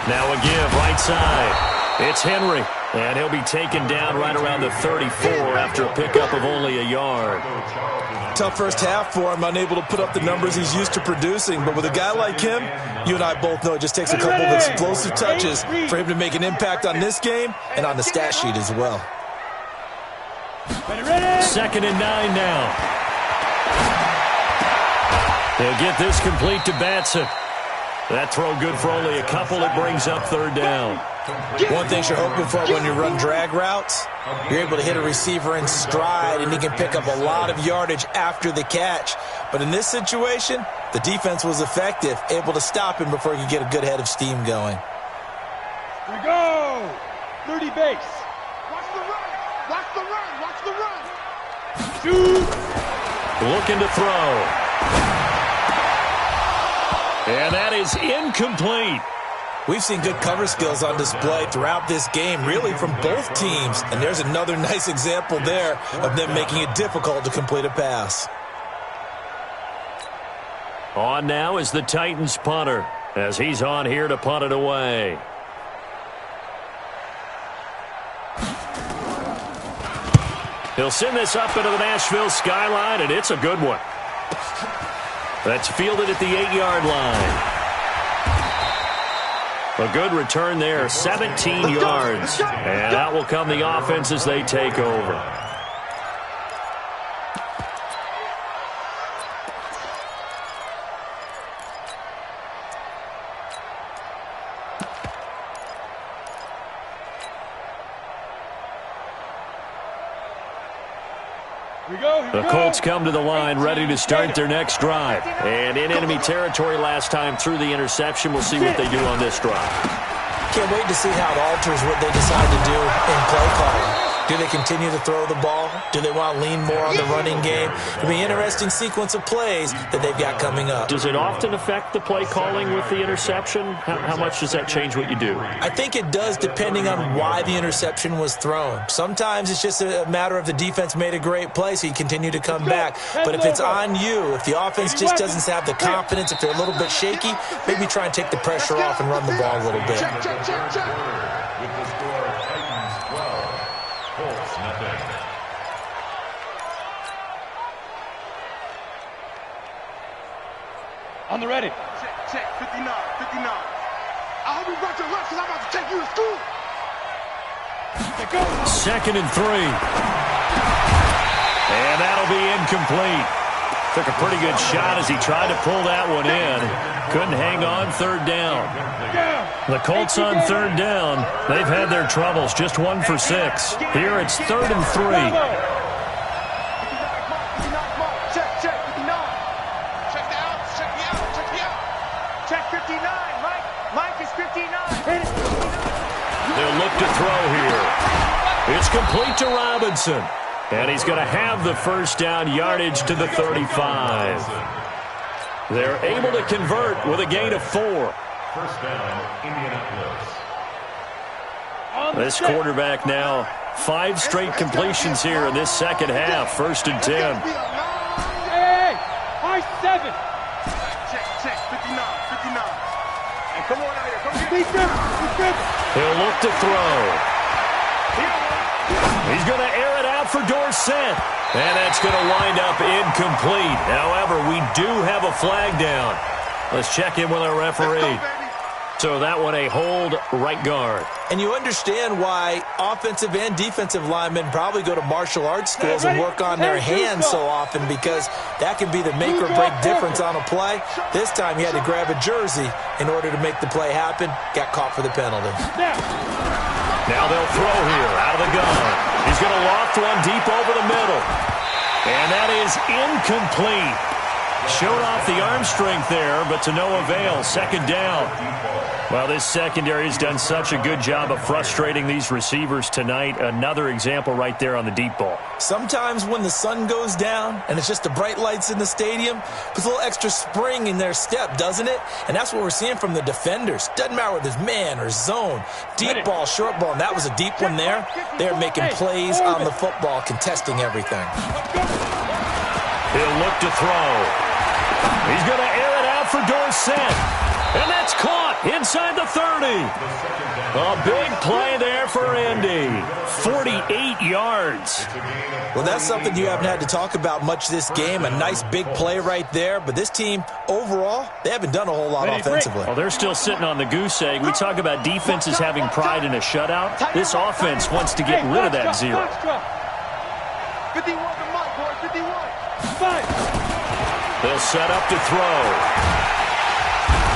Speaker 3: Now a give, right side. It's Henry, and he'll be taken down right around the 34 after a pickup of only a yard.
Speaker 5: Tough first half for him, unable to put up the numbers he's used to producing. But with a guy like him, you and I both know it just takes a couple of explosive touches for him to make an impact on this game and on the stat sheet as well.
Speaker 3: 2nd and 9 now. He'll get this complete to Batson. That throw good for only a couple. It brings up 3rd down.
Speaker 5: One thing you're hoping for when you run drag routes, you're able to hit a receiver in stride, and he can pick up a lot of yardage after the catch. But in this situation, the defense was effective, able to stop him before he could get a good head of steam going.
Speaker 4: Here we go. 30 base. Watch the run. Watch the run. Watch the run. Shoot.
Speaker 3: Looking to throw. And that is incomplete.
Speaker 5: We've seen good cover skills on display throughout this game, really from both teams. And there's another nice example there of them making it difficult to complete a pass.
Speaker 3: On now is the Titans punter, as he's on here to punt it away. He'll send this up into the Nashville skyline, and it's a good one. That's fielded at the 8-yard line. A good return there, 17 yards. And out will come the offense as they take over. The Colts come to the line ready to start their next drive. And in enemy territory last time through the interception. We'll see what they do on this drive.
Speaker 5: Can't wait to see how it alters what they decide to do in play calling. Do they continue to throw the ball? Do they want to lean more on the running game? It'll be an interesting sequence of plays that they've got coming up.
Speaker 3: Does it often affect the play calling with the interception? How much does that change what you do?
Speaker 5: I think it does, depending on why the interception was thrown. Sometimes it's just a matter of the defense made a great play, so you continue to come back. But if it's on you, if the offense just doesn't have the confidence, if they're a little bit shaky, maybe try and take the pressure off and run the ball a little bit.
Speaker 7: With the score, Titans 12, Colts nothing.
Speaker 4: On the ready.
Speaker 8: Check, 59. I hope you brought your lunch because I'm about to take you to school.
Speaker 4: Go.
Speaker 3: 2nd and 3. And that'll be incomplete. Took a pretty good shot as he tried to pull that one in. Couldn't hang on 3rd down. The Colts on 3rd down. They've had their troubles. Just 1 for 6. Here it's 3rd and 3.
Speaker 8: Check, 59. Check the outs, check the out, check the out. Check 59, Mike is 59.
Speaker 3: They'll look to throw here. It's complete to Robinson. And he's going to have the first down, yardage to the 35. They're able to convert with a gain of 4.
Speaker 7: First down, Indianapolis.
Speaker 3: This quarterback now, 5 straight completions here in this second half. 1st and 10.
Speaker 4: Hey, high 7.
Speaker 8: Check, 59. And come on out here, come here.
Speaker 3: He'll look to throw. He's going to air it out for Dorsett. And that's going to wind up incomplete. However, we do have a flag down. Let's check in with our referee. So that one a hold right guard.
Speaker 5: And you understand why offensive and defensive linemen probably go to martial arts schools and work on their hands so often, because that can be the make or break difference on a play. This time he had to grab a jersey in order to make the play happen. Got caught for the penalty.
Speaker 3: Now they'll throw here out of the gun. He's going to loft one deep over the middle. And that is incomplete. Showed off the arm strength there, but to no avail. Second down. Well, this secondary has done such a good job of frustrating these receivers tonight. Another example right there on the deep ball.
Speaker 5: Sometimes when the sun goes down and it's just the bright lights in the stadium, puts a little extra spring in their step, doesn't it? And that's what we're seeing from the defenders. Doesn't matter whether it's man or zone. Deep ball, short ball, and that was a deep one there. They're making plays on the football, contesting everything.
Speaker 3: He'll look to throw. He's going to air it out for Dorsett. And that's caught inside the 30. A big play there for Indy. 48 yards.
Speaker 5: Well, that's something you haven't had to talk about much this game. A nice big play right there. But this team, overall, they haven't done a whole lot offensively.
Speaker 3: Well, they're still sitting on the goose egg. We talk about defenses having pride in a shutout. This offense wants to get rid of that zero.
Speaker 8: 51 to Mike, boys, 51.
Speaker 3: They'll set up to throw.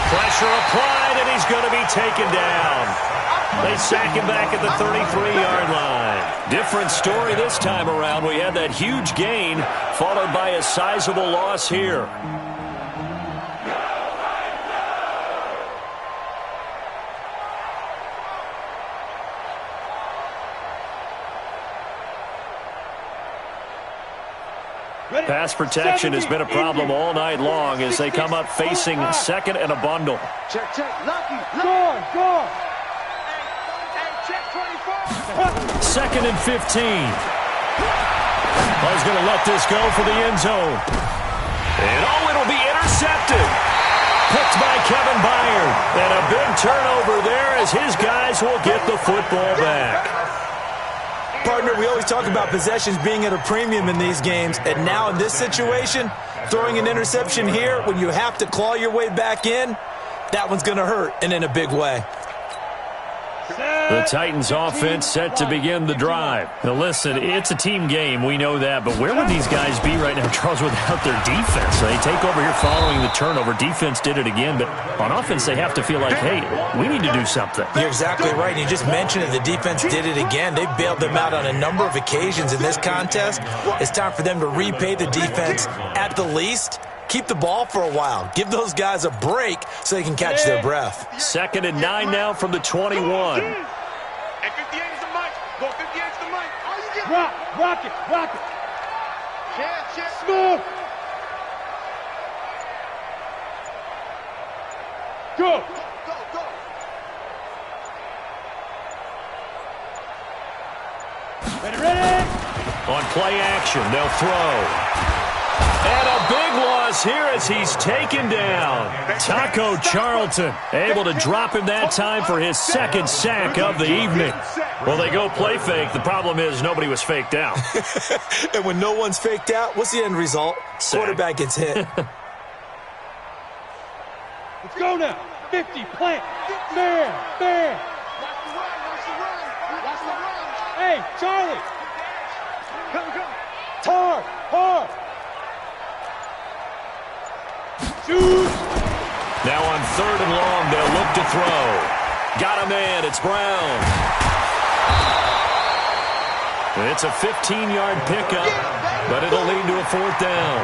Speaker 3: Pressure applied, and he's going to be taken down. They sack him back at the 33-yard line. Different story this time around. We had that huge gain, followed by a sizable loss here. Pass protection has been a problem all night long as they come up facing second and a bundle.
Speaker 8: Check, Lucky. Go. Hey, check 24.
Speaker 3: Second and 15. He's going to let this go for the end zone. And it'll be intercepted. Picked by Kevin Byard. And a big turnover there as his guys will get the football back.
Speaker 5: Partner, we always talk about possessions being at a premium in these games, and now in this situation, throwing an interception here when you have to claw your way back in, that one's going to hurt, and in a big way.
Speaker 3: The Titans offense set to begin the drive. Now listen, it's a team game, we know that, but where would these guys be right now, Charles, without their defense? They take over here following the turnover. Defense did it again, but on offense they have to feel like, hey, we need to do something.
Speaker 5: You're exactly right. You just mentioned it. The defense did it again. They bailed them out on a number of occasions in this contest. It's time for them to repay the defense at the least. Keep the ball for a while. Give those guys a break so they can catch their breath.
Speaker 3: Second and 9 now from the 21.
Speaker 8: Hey, 58 is the mic. Go 58 is the mic.
Speaker 4: Rock it.
Speaker 8: Check.
Speaker 4: Smooth. Go. Ready.
Speaker 3: On play action, they'll throw. And a big loss here as he's taken down. Taco Charlton able to drop him that time for his second sack of the evening. Well, they go play fake. The problem is nobody was faked out.
Speaker 5: And when no one's faked out, what's the end result?
Speaker 3: Sack.
Speaker 4: Quarterback gets hit. Let's go now. 50, plant. There. Hey, Charlie. Come. Hard. Shoot.
Speaker 3: Now on third and long, they'll look to throw. Got a man. It's Brown. It's a 15-yard pickup, but it'll lead to a fourth down.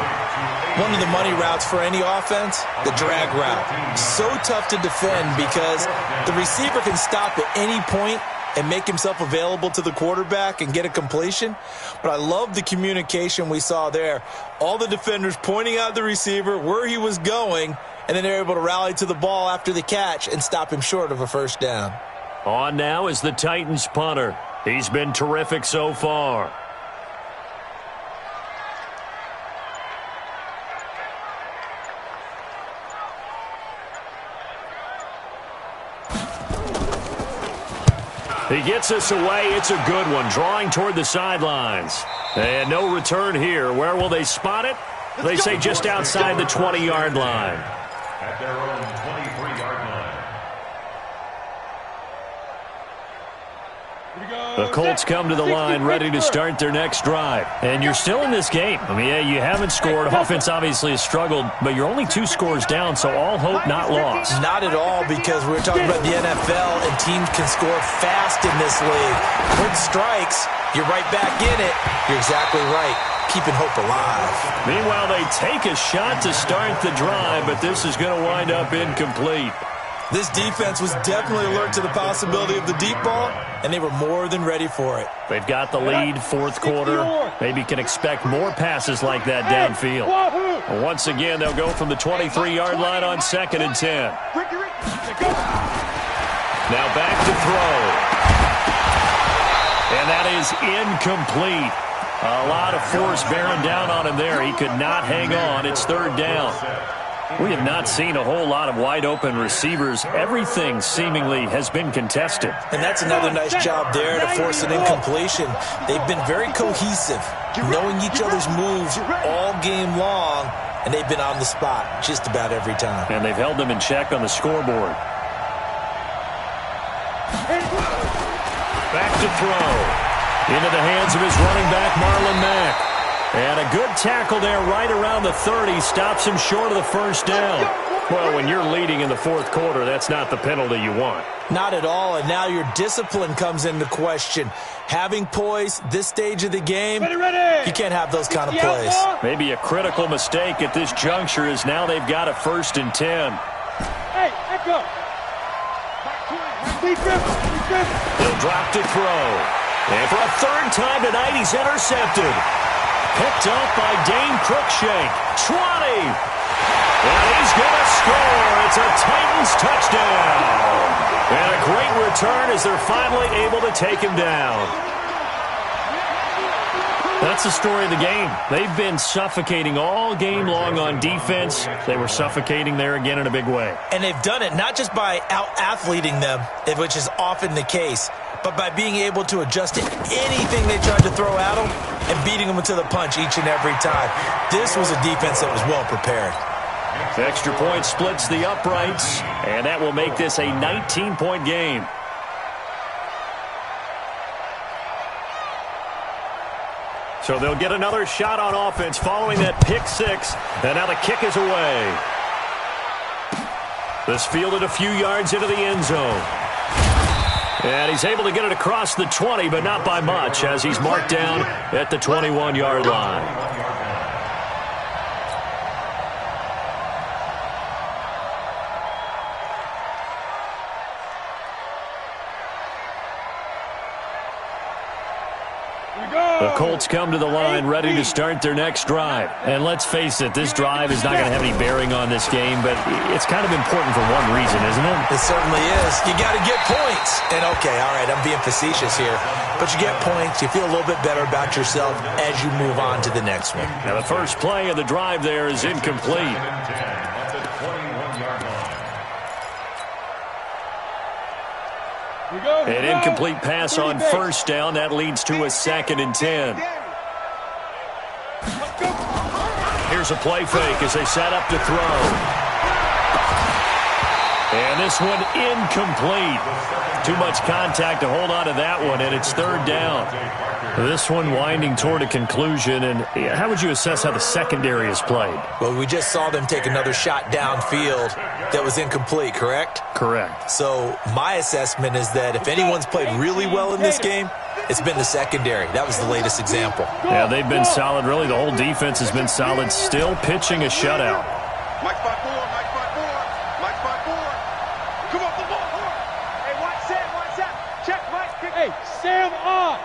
Speaker 5: One of the money routes for any offense, the drag route. So tough to defend because the receiver can stop at any point and make himself available to the quarterback and get a completion. But I love the communication we saw there. All the defenders pointing out the receiver, where he was going, and then they're able to rally to the ball after the catch and stop him short of a first down.
Speaker 3: On now is the Titans punter. He's been terrific so far. He gets us away. It's a good one. Drawing toward the sidelines. And no return here. Where will they spot it? They say just outside the 20-yard line.
Speaker 7: At their own 23-yard line.
Speaker 3: The Colts come to the line ready to start their next drive. And you're still in this game. I mean, yeah, you haven't scored. Offense obviously has struggled, but you're only 2 scores down, so all hope not lost.
Speaker 5: Not at all, because we're talking about the NFL, and teams can score fast in this league. Quick strikes, you're right back in it. You're exactly right. Keeping hope alive.
Speaker 3: Meanwhile, they take a shot to start the drive, but this is going to wind up incomplete.
Speaker 5: This defense was definitely alert to the possibility of the deep ball, and they were more than ready for it.
Speaker 3: They've got the lead, 4th quarter. Maybe can expect more passes like that downfield. Once again, they'll go from the 23-yard line on 2nd and 10. Now back to throw. And that is incomplete. A lot of force bearing down on him there. He could not hang on. It's 3rd down. We have not seen a whole lot of wide-open receivers. Everything seemingly has been contested.
Speaker 5: And that's another nice job there to force an incompletion. They've been very cohesive, knowing each other's moves all game long, and they've been on the spot just about every time.
Speaker 3: And they've held them in check on the scoreboard. Back to throw. Into the hands of his running back, Marlon Mack. And a good tackle there right around the 30. Stops him short of the 1st down. Well, when you're leading in the 4th quarter, that's not the penalty you want.
Speaker 5: Not at all, and now your discipline comes into question. Having poise this stage of the game, you can't have those kind of plays.
Speaker 3: Maybe a critical mistake at this juncture is now they've got a 1st and 10.
Speaker 4: Hey, echo.
Speaker 3: He'll drop to throw. And for a 3rd time tonight, he's intercepted. Picked up by Dane Cruikshank. 20. And he's going to score. It's a Titans touchdown. And a great return as they're finally able to take him down. That's the story of the game. They've been suffocating all game long on defense. They were suffocating there again in a big way.
Speaker 5: And they've done it not just by out-athleting them, which is often the case, but by being able to adjust to anything they tried to throw at them and beating them to the punch each and every time. This was a defense that was well prepared.
Speaker 3: The extra point splits the uprights, and that will make this a 19-point game. So they'll get another shot on offense following that pick 6, and now the kick is away. This fielded a few yards into the end zone. And he's able to get it across the 20, but not by much, as he's marked down at the 21-yard line. The Colts come to the line ready to start their next drive. And let's face it, this drive is not going to have any bearing on this game, but it's kind of important for one reason, isn't it?
Speaker 5: It certainly is. You got to get points. And okay, all right, I'm being facetious here. But you get points, you feel a little bit better about yourself as you move on to the next one.
Speaker 3: Now the first play of the drive there is incomplete. An incomplete pass on 1st down. That leads to a 2nd and 10. Here's a play fake as they set up to throw. And this one incomplete. Too much contact to hold on to that one, and it's 3rd down. This one winding toward a conclusion, and how would you assess how the secondary has played?
Speaker 5: Well, we just saw them take another shot downfield that was incomplete, correct?
Speaker 3: Correct.
Speaker 5: So my assessment is that if anyone's played really well in this game, it's been the secondary. That was the latest example.
Speaker 3: Yeah, they've been solid. Really, the whole defense has been solid. Still pitching a shutout.
Speaker 8: Mike 5-4, Mike 5-4, Mike 5-4. Come on, the ball.
Speaker 4: Hey, watch Sam. Check Mike. Hey, Sam on.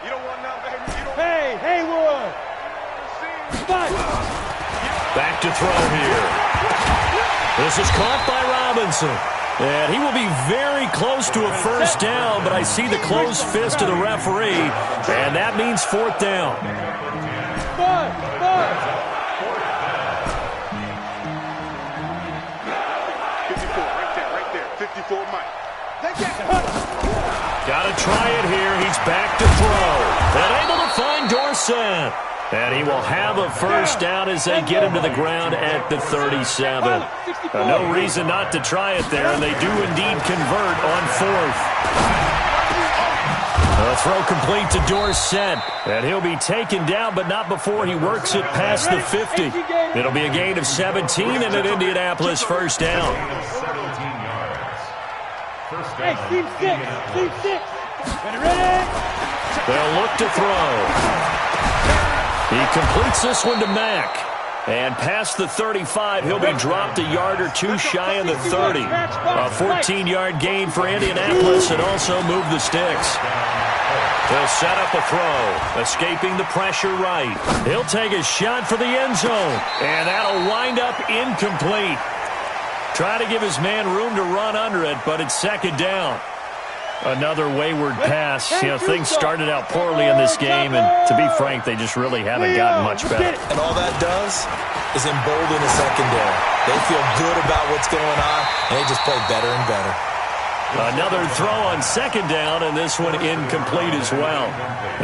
Speaker 8: You don't want none, baby. You don't
Speaker 4: Hey, Haywood.
Speaker 3: Back to throw here. This is caught by Robinson. And he will be very close to a 1st down, but I see the closed fist of the referee, and that means 4th down.
Speaker 8: 54, right there. 54, Mike.
Speaker 3: Got to try it here. He's back to throw. And able to find Dorsett. And he will have a 1st down as they get him to the ground at the 37. No reason not to try it there, and they do indeed convert on 4th. A throw complete to Dorsett, and he'll be taken down, but not before he works it past the 50. It'll be a gain of 17 and an Indianapolis first down.
Speaker 4: Hey, team six. Ready?
Speaker 3: They'll look to throw. He completes this one to Mack. And past the 35, he'll be dropped a yard or two shy of the 30. A 14-yard gain for Indianapolis and also move the sticks. He'll set up a throw, escaping the pressure right. He'll take a shot for the end zone, and that'll wind up incomplete. Try to give his man room to run under it, but it's second down. Another wayward pass. You know, things started out poorly in this game, and to be frank, they just really haven't gotten much better.
Speaker 5: And all that does is embolden the secondary. They feel good about what's going on, and they just play better and better.
Speaker 3: Another throw on second down, and this one incomplete as well.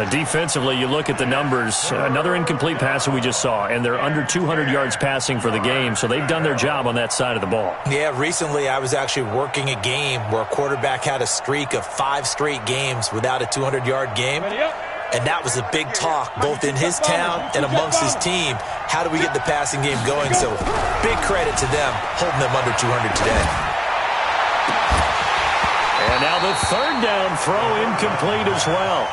Speaker 3: Defensively, you look at the numbers. Another incomplete pass that we just saw, and they're under 200 yards passing for the game, so they've done their job on that side of the ball.
Speaker 5: Yeah, recently I was actually working a game where a quarterback had a streak of 5 straight games without a 200-yard game, and that was a big talk both in his town and amongst his team. How do we get the passing game going? So big credit to them holding them under 200 today.
Speaker 3: And now the third down throw incomplete as well.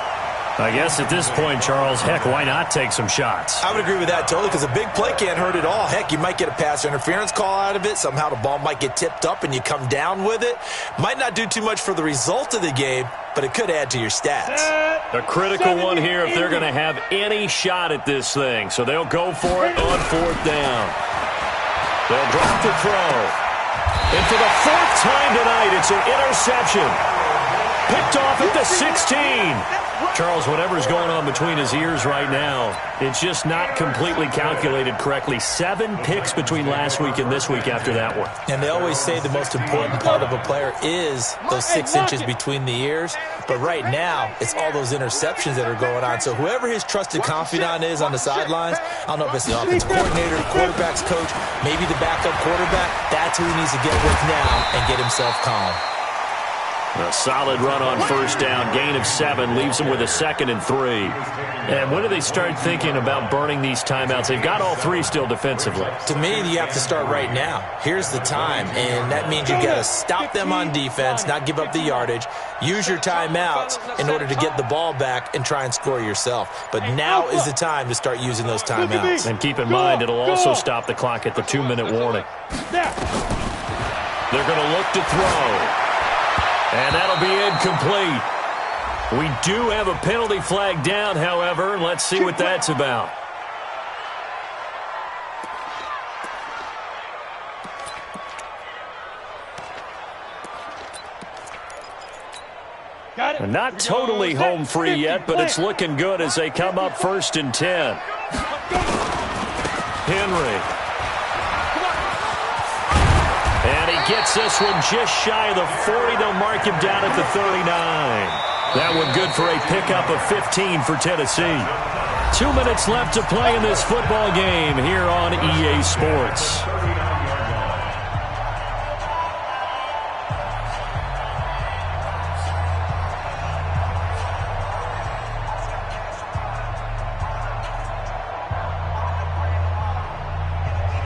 Speaker 3: I guess at this point, Charles, heck, why not take some shots?
Speaker 5: I would agree with that totally, because a big play can't hurt at all. Heck, you might get a pass interference call out of it. Somehow the ball might get tipped up and you come down with it. Might not do too much for the result of the game, but it could add to your stats.
Speaker 3: A critical one here if they're going to have any shot at this thing. So they'll go for it on fourth down. They'll drop the throw. And for the fourth time tonight, it's an interception. Picked off at the 16. Charles, whatever's going on between his ears right now, it's just not completely calculated correctly. 7 picks between last week and this week after that one.
Speaker 5: And they always say the most important part of a player is those 6 inches between the ears. But right now, it's all those interceptions that are going on. So whoever his trusted confidant is on the sidelines, I don't know if it's the offensive coordinator, quarterback's coach, maybe the backup quarterback, that's who he needs to get with now and get himself calm.
Speaker 3: A solid run on first down, gain of 7, leaves them with a 2nd and 3. And when do they start thinking about burning these timeouts? They've got all 3 still defensively.
Speaker 5: To me, you have to start right now. Here's the time, and that means you've got to stop them on defense, not give up the yardage, use your timeouts in order to get the ball back and try and score yourself. But now is the time to start using those timeouts.
Speaker 3: And keep in mind, it'll also stop the clock at the 2-minute warning. They're going to look to throw. And that'll be incomplete. We do have a penalty flag down, however. Let's see what that's about. And not totally home free yet, but it's looking good as they come up 1st and 10. Henry. And he gets this one just shy of the 40. They'll mark him down at the 39. That one good for a pickup of 15 for Tennessee. 2 minutes left to play in this football game here on EA Sports.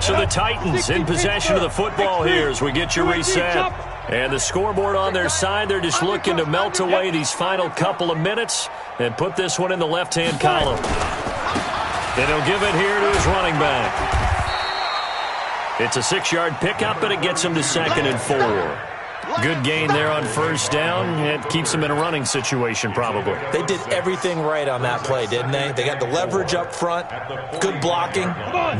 Speaker 3: So the Titans in possession of the football here as we get you reset. And the scoreboard on their side, they're just looking to melt away these final couple of minutes and put this one in the left-hand column. And he'll give it here to his running back. It's a 6-yard pickup, and it gets him to 2nd and 4. Good gain there on first down. It keeps them in a running situation, probably.
Speaker 5: They did everything right on that play, didn't they? They got the leverage up front, good blocking,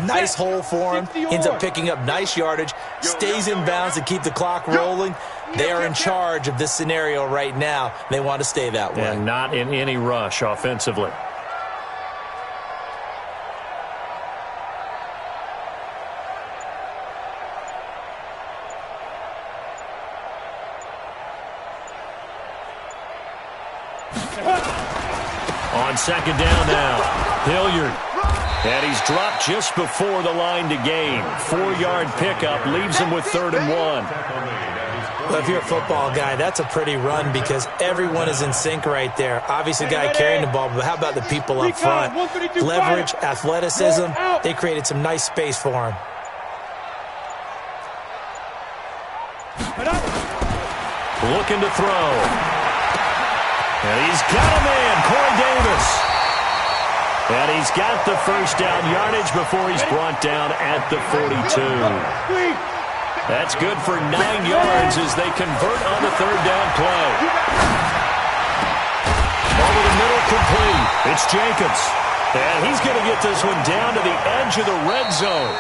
Speaker 5: nice hole for him, ends up picking up nice yardage, stays in bounds to keep the clock rolling. They are in charge of this scenario right now. They want to stay that way.
Speaker 3: And not in any rush offensively. On second down now, Hilliard. And he's dropped just before the line to gain. 4-yard pickup leaves him with 3rd and 1.
Speaker 5: Well, if you're a football guy, that's a pretty run because everyone is in sync right there. Obviously, the guy carrying the ball, but how about the people up front? Leverage, athleticism, they created some nice space for him.
Speaker 3: Looking to throw. And he's got a man, Corey Davis. And he's got the first down yardage before he's brought down at the 42. That's good for 9 yards as they convert on the third down play. Over the middle, complete. It's Jacobs. And he's going to get this one down to the edge of the red zone.